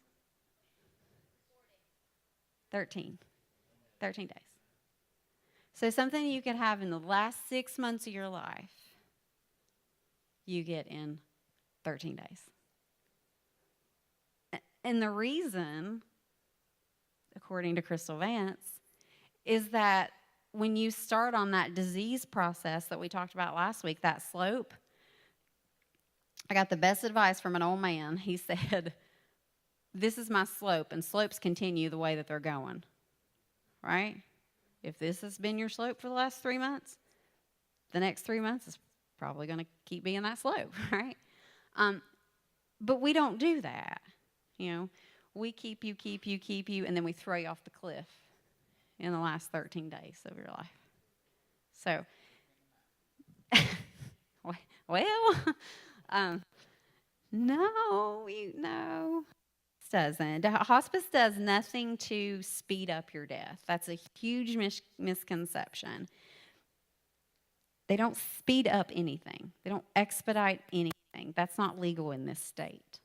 13 days. So something you could have in the last 6 months of your life, you get in 13 days. And the reason, according to Crystal Vance, is that when you start on that disease process that we talked about last week, that slope, I got the best advice from an old man. He said, this is my slope, and slopes continue the way that they're going, right? If this has been your slope for the last 3 months, the next 3 months is probably going to keep being that slope, right? But we don't do that. You know, we keep you, and then we throw you off the cliff in the last 13 days of your life. So, no. It doesn't. Hospice does nothing to speed up your death. That's a huge misconception. They don't speed up anything. They don't expedite anything. That's not legal in this state.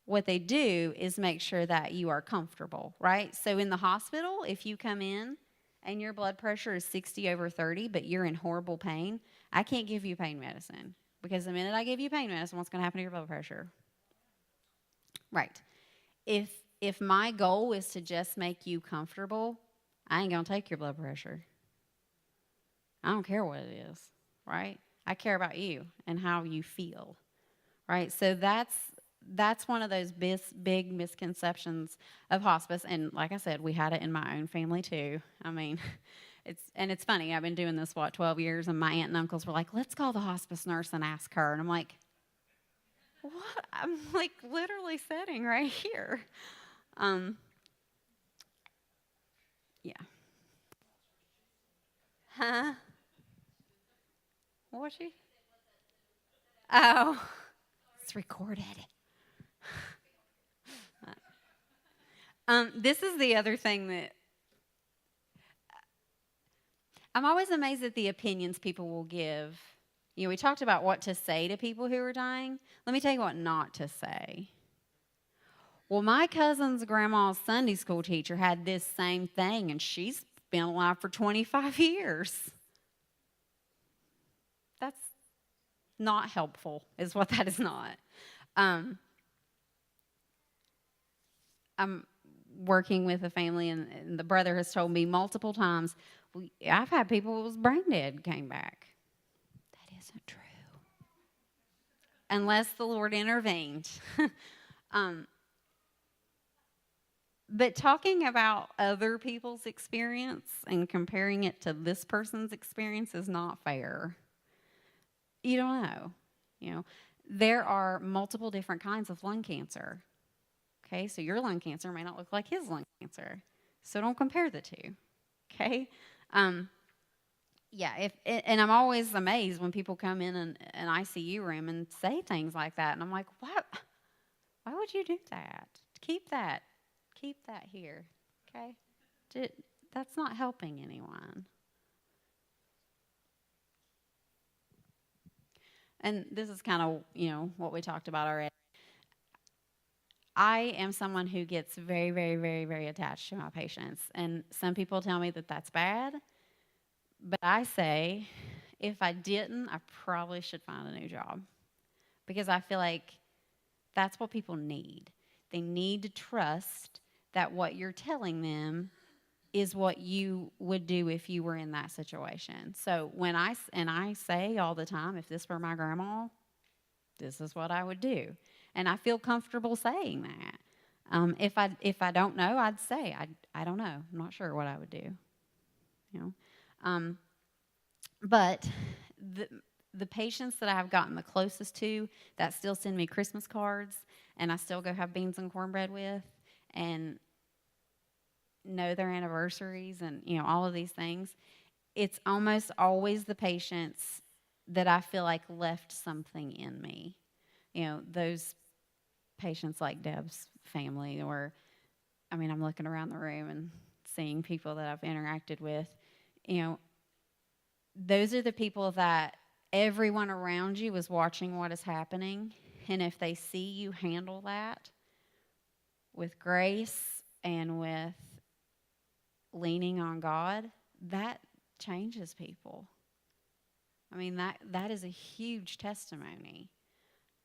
What they do is make sure that you are comfortable, right? So in the hospital, if you come in and your blood pressure is 60/30, but you're in horrible pain, I can't give you pain medicine, because the minute I give you pain medicine, what's going to happen to your blood pressure? Right. If my goal is to just make you comfortable, I ain't going to take your blood pressure. I don't care what it is, right? I care about you and how you feel, right? So that's one of those big misconceptions of hospice. And like I said, we had it in my own family too. I mean, it's funny. I've been doing this, 12 years, and my aunt and uncles were like, let's call the hospice nurse and ask her. And I'm like, what? I'm like literally sitting right here. Yeah. Huh? What was she? Oh, it's recorded. This is the other thing that I'm always amazed at the opinions people will give, we talked about what to say to people who are dying. Let me tell you what not to say. Well, my cousin's grandma's Sunday school teacher had this same thing, and she's been alive for 25 years. That's not helpful, is what that is not. I'm working with a family, and the brother has told me multiple times, I've had people who was brain dead came back. That isn't true. Unless the Lord intervened. But talking about other people's experience and comparing it to this person's experience is not fair. You don't know. There are multiple different kinds of lung cancer. Okay, so your lung cancer may not look like his lung cancer. So don't compare the two. Okay? And I'm always amazed when people come in an ICU room and say things like that. And I'm like, what? Why would you do that? Keep that here. Okay? That's not helping anyone. And this is kind of, what we talked about already. I am someone who gets very, very, very, very attached to my patients. And some people tell me that that's bad. But I say, if I didn't, I probably should find a new job. Because I feel like that's what people need. They need to trust that what you're telling them is what you would do if you were in that situation. So when I say all the time, if this were my grandma, this is what I would do. And I feel comfortable saying that. If I don't know, I'd say, I don't know. I'm not sure what I would do. But the patients that I have gotten the closest to that still send me Christmas cards, and I still go have beans and cornbread with, and know their anniversaries and, all of these things, it's almost always the patients that I feel like left something in me. Those patients like Deb's family, or, I'm looking around the room and seeing people that I've interacted with. Those are the people that everyone around you is watching what is happening. And if they see you handle that with grace and with leaning on God, that changes people. That is a huge testimony.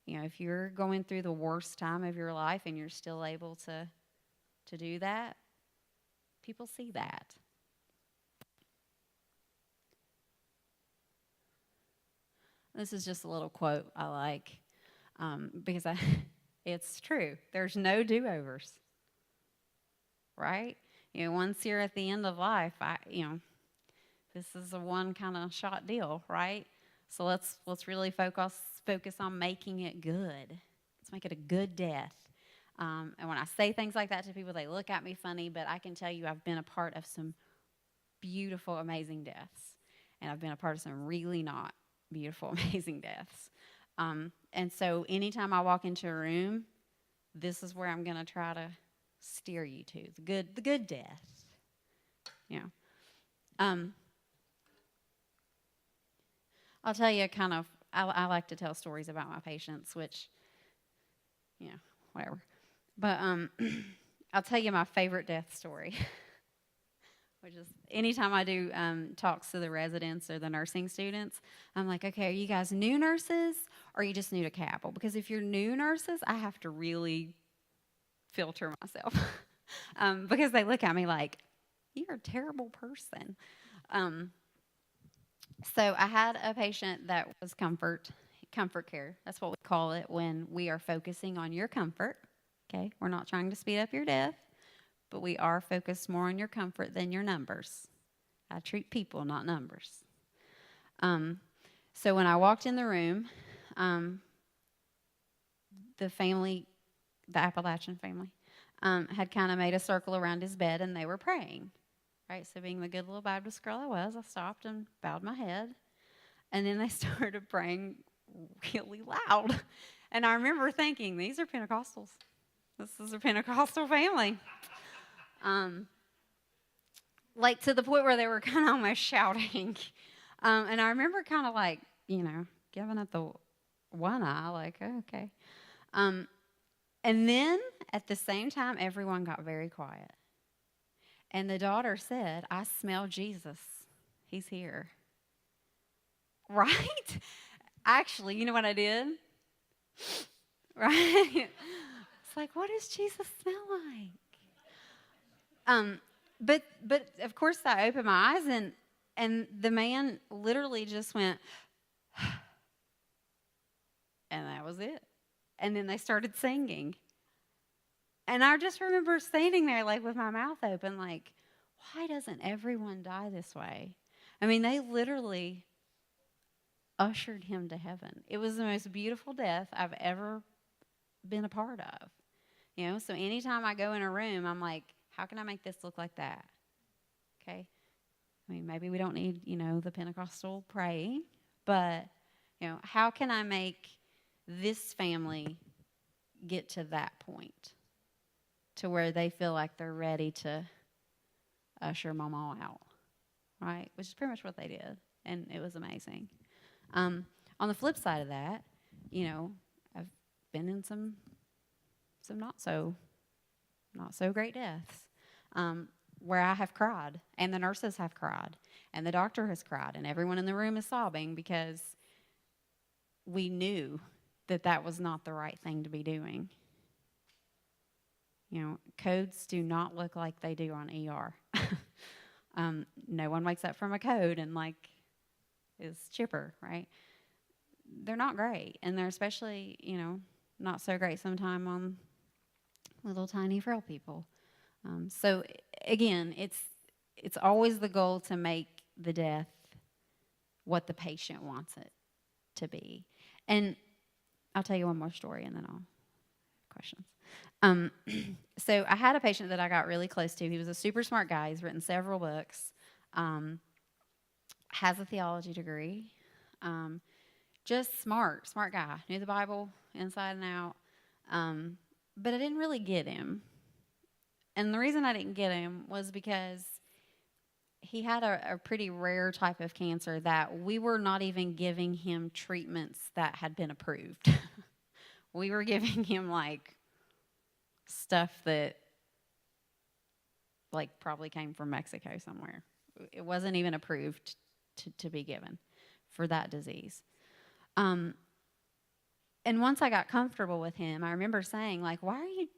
If you're going through the worst time of your life and you're still able to do that, people see that. This is just a little quote I like because it's true. There's no do-overs, right? Once you're at the end of life, this is a one kind of shot deal, right? So let's really focus on making it good. Let's make it a good death. And when I say things like that to people, they look at me funny, but I can tell you I've been a part of some beautiful, amazing deaths. And I've been a part of some really not beautiful, amazing deaths. And so anytime I walk into a room, this is where I'm going to try to steer you to, the good death. I'll tell you I like to tell stories about my patients, which, whatever. But I'll tell you my favorite death story, which is anytime I do talks to the residents or the nursing students, I'm like, okay, are you guys new nurses or are you just new to Capel? Because if you're new nurses, I have to really filter myself because they look at me like, you're a terrible person. So I had a patient that was comfort care. That's what we call it when we are focusing on your comfort. Okay, we're not trying to speed up your death, but we are focused more on your comfort than your numbers. I treat people, not numbers. So when I walked in the room, the family, the Appalachian family, had kind of made a circle around his bed and they were praying. Right, so being the good little Baptist girl I was, I stopped and bowed my head. And then they started praying really loud. And I remember thinking, these are Pentecostals. This is a Pentecostal family. Like to the point where they were kind of almost shouting. And I remember kind of like, giving it the one eye, like, oh, okay. And then at the same time, everyone got very quiet. And the daughter said, I smell Jesus. He's here. Right? Actually, you know what I did? Right? It's like, what does Jesus smell like? But of course I opened my eyes and the man literally just went, and that was it. And then they started singing. And I just remember standing there like with my mouth open, like, why doesn't everyone die this way? I mean, they literally ushered him to heaven. It was the most beautiful death I've ever been a part of. You know, so anytime I go in a room, I'm like, how can I make this look like that? Okay? I mean, maybe we don't need, the Pentecostal praying, but, how can I make this family get to that point to where they feel like they're ready to usher Mama out, right? Which is pretty much what they did, and it was amazing. On the flip side of that, I've been in some not so great deaths where I have cried, and the nurses have cried, and the doctor has cried, and everyone in the room is sobbing because we knew that was not the right thing to be doing. Codes do not look like they do on ER. No one wakes up from a code and is chipper, right? They're not great, and they're especially, not so great sometime on little tiny frail people. So again, it's always the goal to make the death what the patient wants it to be. And I'll tell you one more story, and then I'll questions. So I had a patient that I got really close to. He was a super smart guy. He's written several books. Has a theology degree. Just smart guy. Knew the Bible inside and out. But I didn't really get him. And the reason I didn't get him was because he had a pretty rare type of cancer that we were not even giving him treatments that had been approved. We were giving him stuff that probably came from Mexico somewhere. It wasn't even approved to be given for that disease. And once I got comfortable with him, I remember saying, why are you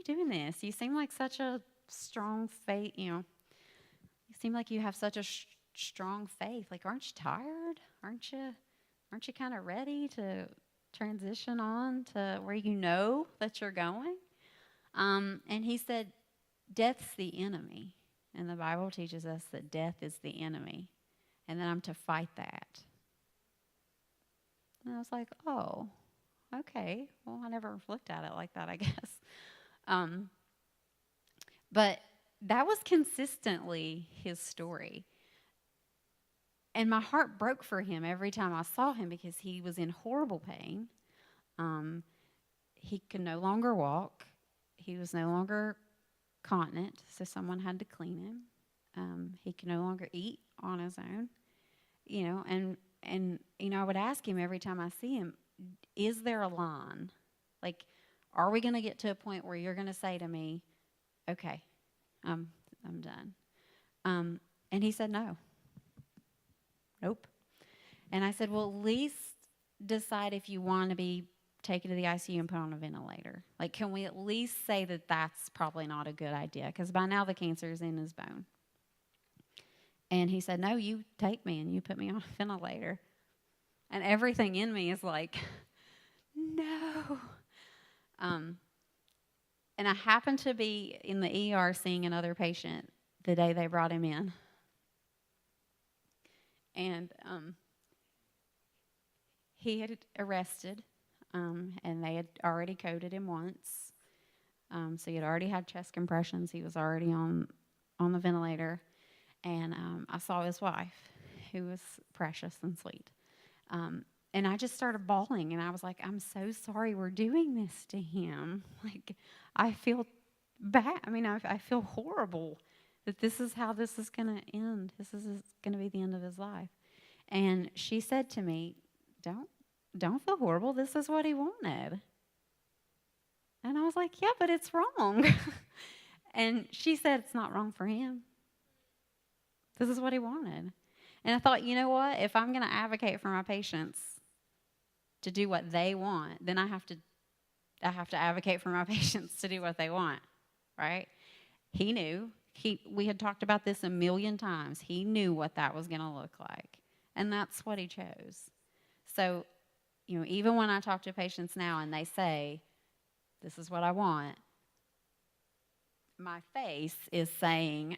doing this? You seem like such a strong faith, you seem like you have such a strong faith. Aren't you tired? Aren't you kind of ready to transition on to where that you're going? And he said, death's the enemy. And the Bible teaches us that death is the enemy. And that I'm to fight that. And I was like, oh, okay. Well, I never looked at it like that, I guess. But that was consistently his story. And my heart broke for him every time I saw him because he was in horrible pain. He could no longer walk. He was no longer continent, so someone had to clean him. He could no longer eat on his own. And I would ask him every time I see him, is there a line? Are we going to get to a point where you're going to say to me, okay, I'm done? And he said, no. Nope. And I said, well, at least decide if you want to be taken to the ICU and put on a ventilator. Can we at least say that that's probably not a good idea? Because by now the cancer is in his bone. And he said, no, you take me and you put me on a ventilator. And everything in me is like, no. And I happened to be in the ER seeing another patient the day they brought him in. And he had arrested, and they had already coded him once. So he had already had chest compressions. He was already on the ventilator. And I saw his wife, who was precious and sweet. And I just started bawling, and I was like, I'm so sorry we're doing this to him. I feel bad. I mean, I feel horrible that this is how this is going to end. This is going to be the end of his life. And she said to me, don't feel horrible. This is what he wanted. And I was like, yeah, but it's wrong. And she said, it's not wrong for him. This is what he wanted. And I thought, you know what? If I'm going to advocate for my patients to do what they want, then I have to advocate for my patients to do what they want, right? He knew. We had talked about this a million times. He knew what that was going to look like. And that's what he chose. So, even when I talk to patients now and they say, this is what I want, my face is saying,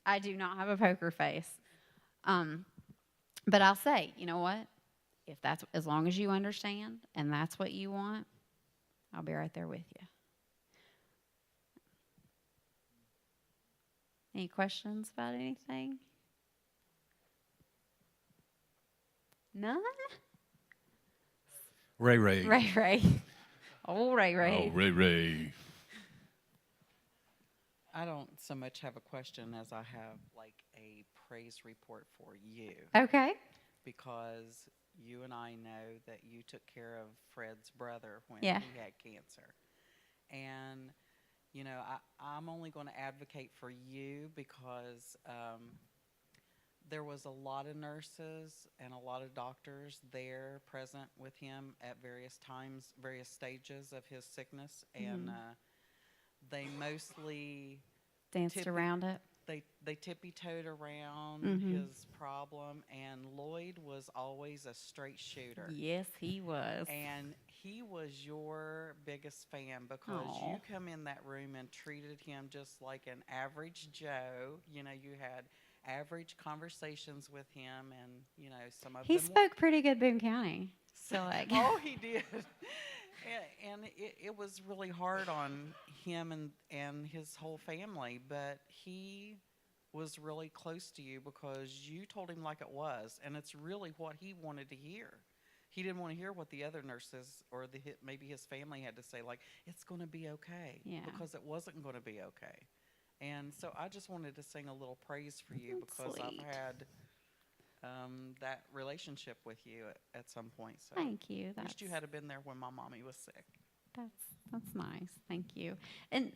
I do not have a poker face. But I'll say, you know what? If that's, as long as you understand and that's what you want, I'll be right there with you. Any questions about anything? None? Ray. Ray. Oh, Ray. Oh, Ray. I don't so much have a question as I have like a praise report for you. Okay. Because you and I know that you took care of Fred's brother when Yeah. he had cancer. And, I'm only going to advocate for you because there was a lot of nurses and a lot of doctors there present with him at various times, various stages of his sickness. And they mostly Danced around it. They tippy-toed around his problem, and Lloyd was always a straight shooter. Yes, he was. And he was your biggest fan because you come in that room and treated him just like an average Joe. You had average conversations with him, and some of He them spoke pretty good Boone County. So like, oh, he did. And it was really hard on him and his whole family, but he was really close to you because you told him like it was, and it's really what he wanted to hear. He didn't want to hear what the other nurses or maybe his family had to say, like, it's going to be okay, because it wasn't going to be okay. And so I just wanted to sing a little praise for you because sweet. I've had that relationship with you at some point. So thank you. I wished you had been there when my mommy was sick. That's nice. Thank you. And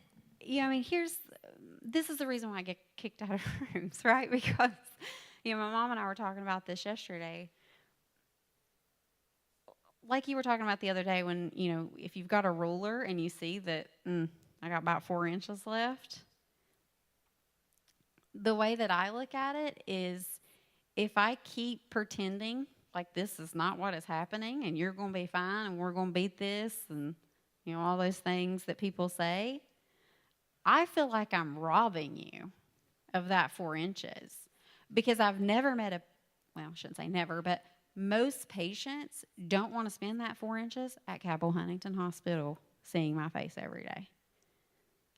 this is the reason why I get kicked out of rooms, right? Because my mom and I were talking about this yesterday. Like you were talking about the other day when, if you've got a ruler and you see that I got about 4 inches left, the way that I look at it is if I keep pretending like this is not what is happening and you're going to be fine and we're going to beat this and, all those things that people say, I feel like I'm robbing you of that 4 inches because I've never met I shouldn't say never, but most patients don't want to spend that 4 inches at Cabell Huntington Hospital seeing my face every day.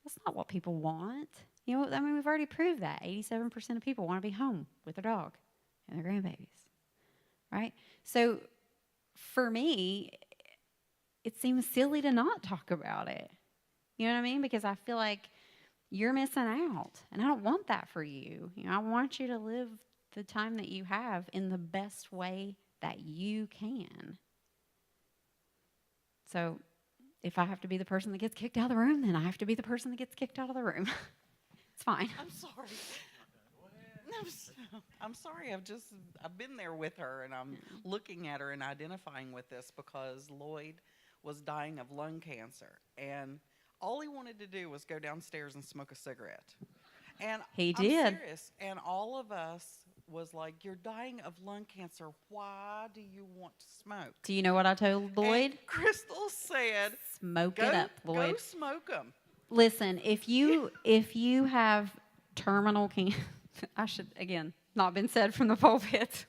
That's not what people want. We've already proved that. 87% of people want to be home with their dog and their grandbabies, right? So for me, it seems silly to not talk about it. You know what I mean? Because I feel like you're missing out, and I don't want that for you. I want you to live the time that you have in the best way that you can. So if I have to be the person that gets kicked out of the room, then I have to be the person that gets kicked out of the room. It's fine. I'm sorry. I'm sorry. I've been there with her, and I'm looking at her and identifying with this because Lloyd was dying of lung cancer, and all he wanted to do was go downstairs and smoke a cigarette. And He I'm did. serious. And all of us was like, "You're dying of lung cancer. Why do you want to smoke?" Do you know what I told Lloyd? And Crystal said, Smoke "Go, it up, Lloyd. go smoke them." Listen, if you have terminal cancer, I should, again, not been said from the pulpit.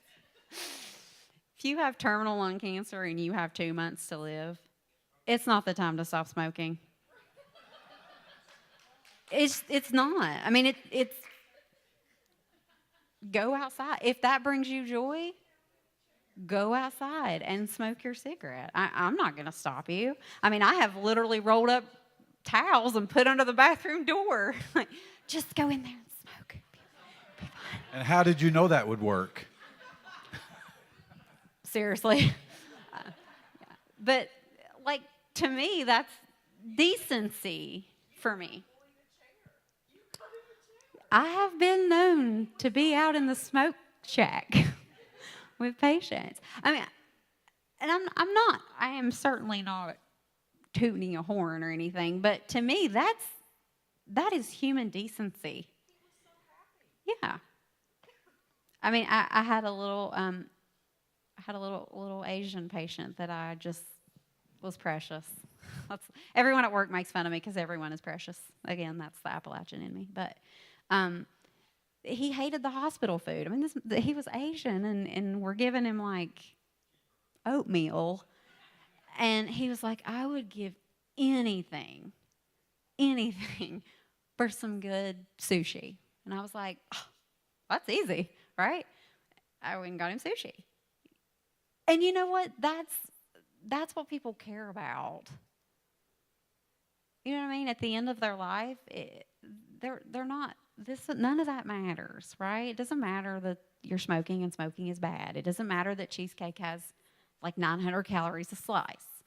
If you have terminal lung cancer and you have 2 months to live, it's not the time to stop smoking. It's not. It's go outside. If that brings you joy, go outside and smoke your cigarette. I'm not going to stop you. I have literally rolled up towels and put under the bathroom door. Just go in there and smoke. Be fine. And how did you know that would work? seriously. Yeah. But, like, to me, that's decency for me. I have been known to be out in the smoke shack with patients. I mean, and I am certainly not tooting a horn or anything, but to me, that is human decency. Yeah. I mean, I had a little, little Asian patient that I just was precious. Everyone at work makes fun of me because everyone is precious. Again, that's the Appalachian in me. But he hated the hospital food. I mean, he was Asian, and we're giving him like oatmeal, and he was like, I would give anything for some good sushi. And I was like, oh, that's easy, right? I went and got him sushi. And you know what? That's what people care about. You know what I mean? At the end of their life, they're not. None of that matters, right? It doesn't matter that you're smoking and smoking is bad. It doesn't matter that cheesecake has like 900 calories a slice.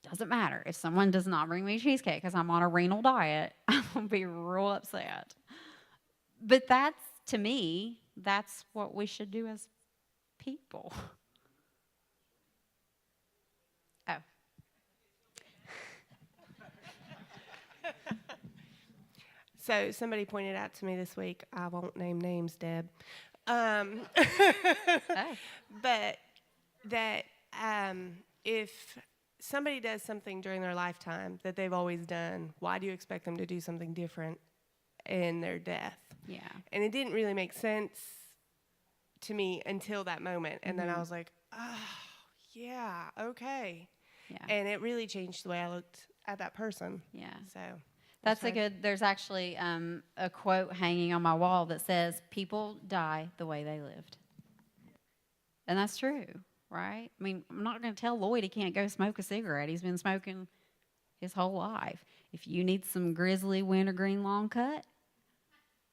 Doesn't matter. If someone does not bring me cheesecake because I'm on a renal diet, I'm going to be real upset. But to me, that's what we should do as people. Oh. So somebody pointed out to me this week, I won't name names, Deb, Oh. but that if somebody does something during their lifetime that they've always done, why do you expect them to do something different in their death? Yeah. And it didn't really make sense to me until that moment. And then I was like, oh, yeah, okay. Yeah. And it really changed the way I looked at that person. Yeah. So There's actually a quote hanging on my wall that says, people die the way they lived. And that's true, right? I mean, I'm not going to tell Lloyd he can't go smoke a cigarette. He's been smoking his whole life. If you need some grizzly wintergreen long cut,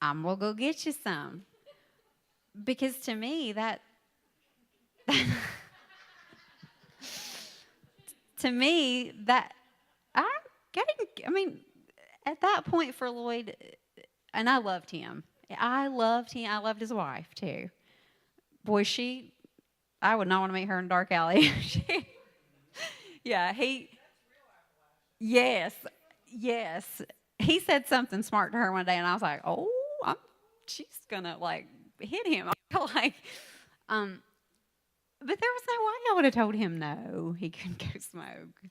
I'm going to go get you some. Because to me, at that point for Lloyd, and I loved him. I loved his wife too. Boy, I would not want to meet her in a dark alley. Yes. He said something smart to her one day, and I was like, oh, she's gonna like hit him. But there was no way I would have told him no, he couldn't go smoke.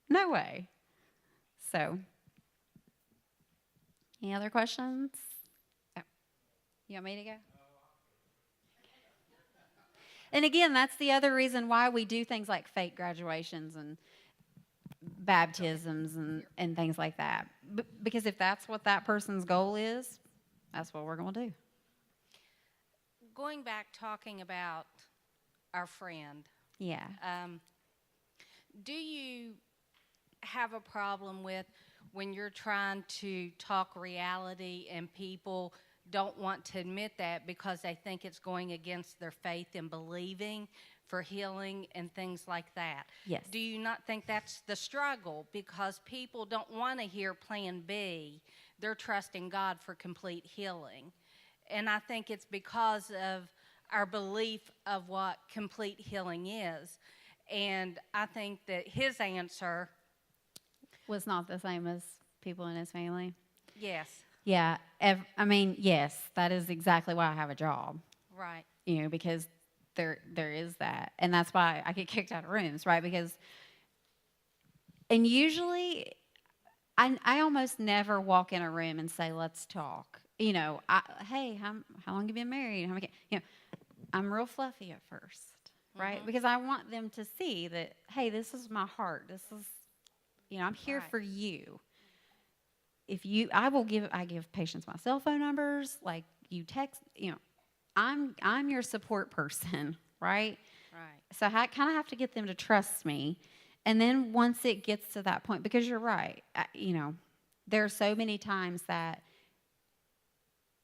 No way. So, any other questions? Oh. You want me to go? And again, that's the other reason why we do things like fake graduations and baptisms and things like that. Because if that's what that person's goal is, that's what we're going to do. Going back, talking about our friend. Yeah. Do you have a problem with when you're trying to talk reality and people don't want to admit that because they think it's going against their faith and believing for healing and things like that? Yes. Do you not think that's the struggle? Because people don't want to hear plan B. They're trusting God for complete healing. And I think it's because of our belief of what complete healing is. And I think that his answer was not the same as people in his family. Yes. Yeah. Yes, that is exactly why I have a job. Right. Because there is that. And that's why I get kicked out of rooms, right? And usually I almost never walk in a room and say, let's talk. Hey, how long have you been married? I'm real fluffy at first, right? Mm-hmm. Because I want them to see that, hey, this is my heart. This is, I'm here Right. for you. I give patients my cell phone numbers, like you text, I'm your support person, right? Right. So I kind of have to get them to trust me. And then once it gets to that point, because you're right, there are so many times that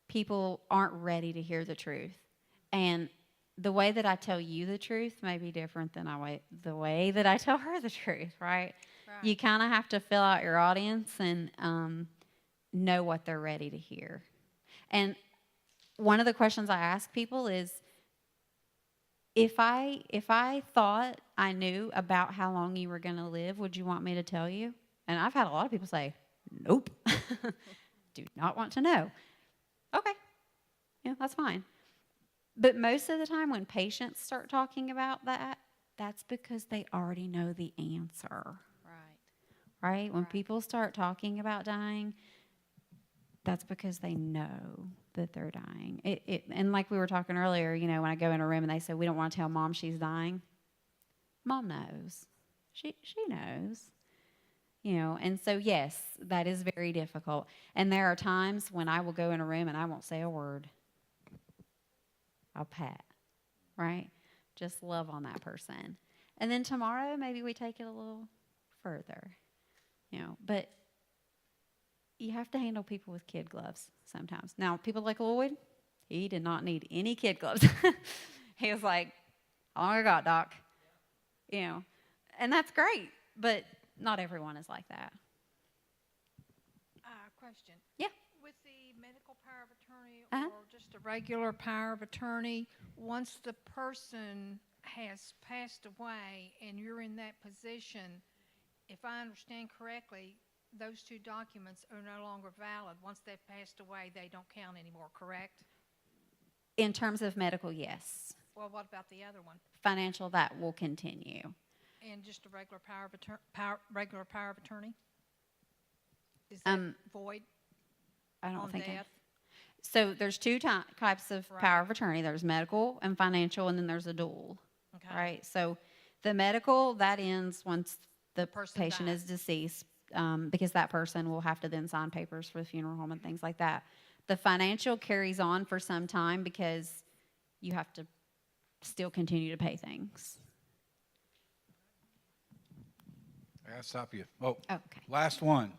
people aren't ready to hear the truth. And the way that I tell you the truth may be different than the way that I tell her the truth, right? You kind of have to fill out your audience and know what they're ready to hear. And one of the questions I ask people is, if I thought I knew about how long you were going to live, would you want me to tell you? And I've had a lot of people say, nope, do not want to know. Okay, yeah, that's fine. But most of the time when patients start talking about that, that's because they already know the answer. Right? When people start talking about dying, that's because they know that they're dying. And like we were talking earlier, you know, when I go in a room and they say, we don't want to tell mom she's dying. Mom knows. She knows. You know, and so yes, that is very difficult. And there are times when I will go in a room and I won't say a word. I'll pat, right? Just love on that person. And then tomorrow, maybe we take it a little further, you know. But you have to handle people with kid gloves sometimes. Now, people like Lloyd, he did not need any kid gloves. He was like, how long I got, Doc? You know, and that's great, but not everyone is like that. Question. Yeah. With the medical power of attorney or just a regular power of attorney, once the person has passed away and you're in that position, if I understand correctly, those two documents are no longer valid. Once they've passed away, they don't count anymore, correct? In terms of medical, yes. Well, what about the other one? Financial, that will continue. And just a regular regular power of attorney? Is that void? I don't on think. death? So there's two types of power of attorney. There's medical and financial, and then there's a dual. Okay. Right. So the medical, that ends once the person patient dies. is deceased, because that person will have to then sign papers for the funeral home and things like that. The financial carries on for some time because you have to still continue to pay things. I gotta stop you. Oh, Okay. last one.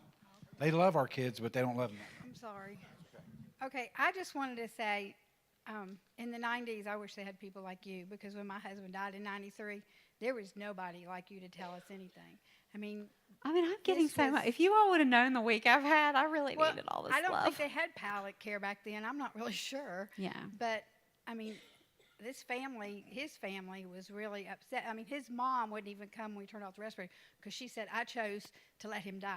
They love our kids, but they don't love them. I'm sorry. Okay, I just wanted to say, in the 90s, I wish they had people like you, because when my husband died in 93, there was nobody like you to tell us anything. I mean, I'm getting this so was- much. If you all would have known the week I've had, I really well, needed all this I don't love. think they had palliative care back then. I'm not really sure. Yeah. But, I mean, his family was really upset. I mean, his mom wouldn't even come when we turned off the respirator because she said, I chose to let him die.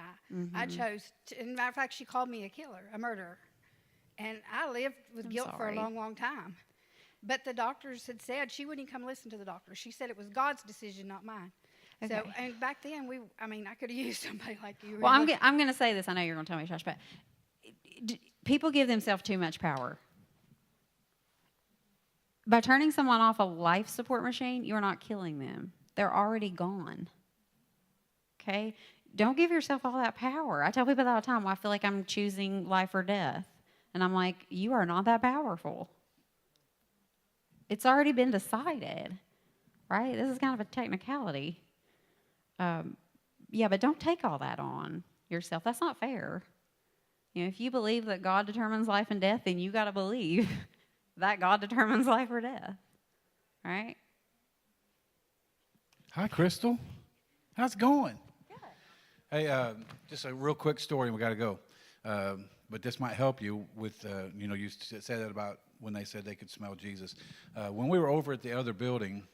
I chose to, and matter of fact, she called me a killer, a murderer. And I lived with guilt for a sorry. long, long time. But the doctors had said she wouldn't even come listen to the doctor. She said it was God's decision, not mine. So, Okay. and back then, I could have used somebody like you. Well, really. I'm going to say this. I know you're going to tell me, Josh, but people give themselves too much power. By turning someone off a life support machine, you're not killing them. They're already gone. Okay? Don't give yourself all that power. I tell people that all the time, well, I feel like I'm choosing life or death. And I'm like, you are not that powerful. It's already been decided, right? This is kind of a technicality. Yeah, but don't take all that on yourself. That's not fair. You know, if you believe that God determines life and death, then you got to believe that God determines life or death, right? Hi, Crystal. How's it going? Good. Hey, just a real quick story, and we got to go. But this might help you with, you said that about when they said they could smell Jesus. When we were over at the other building,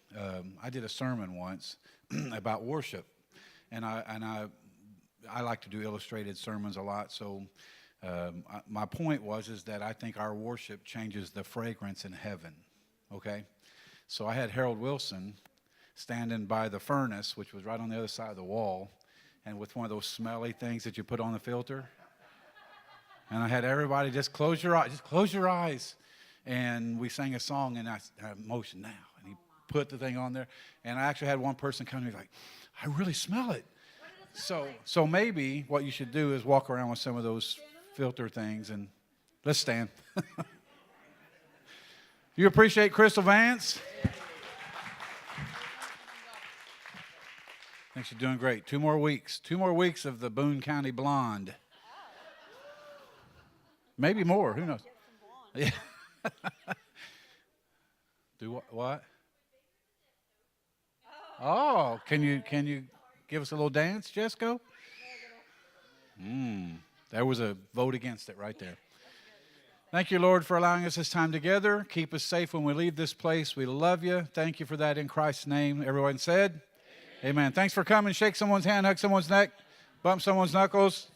I did a sermon once about worship, and I like to do illustrated sermons a lot. So my point is that I think our worship changes the fragrance in heaven. Okay, so I had Harold Wilson standing by the furnace, which was right on the other side of the wall, and with one of those smelly things that you put on the filter. And I had everybody just close your eyes. And we sang a song, and I have motion now. And he put the thing on there. And I actually had one person come to me like, I really smell it. So maybe what you should do is walk around with some of those filter things, and let's stand. You appreciate Crystal Vance? I think she's doing great. 2 more weeks. 2 more weeks of the Boone County Blonde. Maybe more. Who knows? Yeah. Do what? Oh, can you give us a little dance, Jesco? There was a vote against it right there. Thank you, Lord, for allowing us this time together. Keep us safe when we leave this place. We love you. Thank you for that in Christ's name. Everyone said, Amen. Thanks for coming. Shake someone's hand, hug someone's neck, bump someone's knuckles.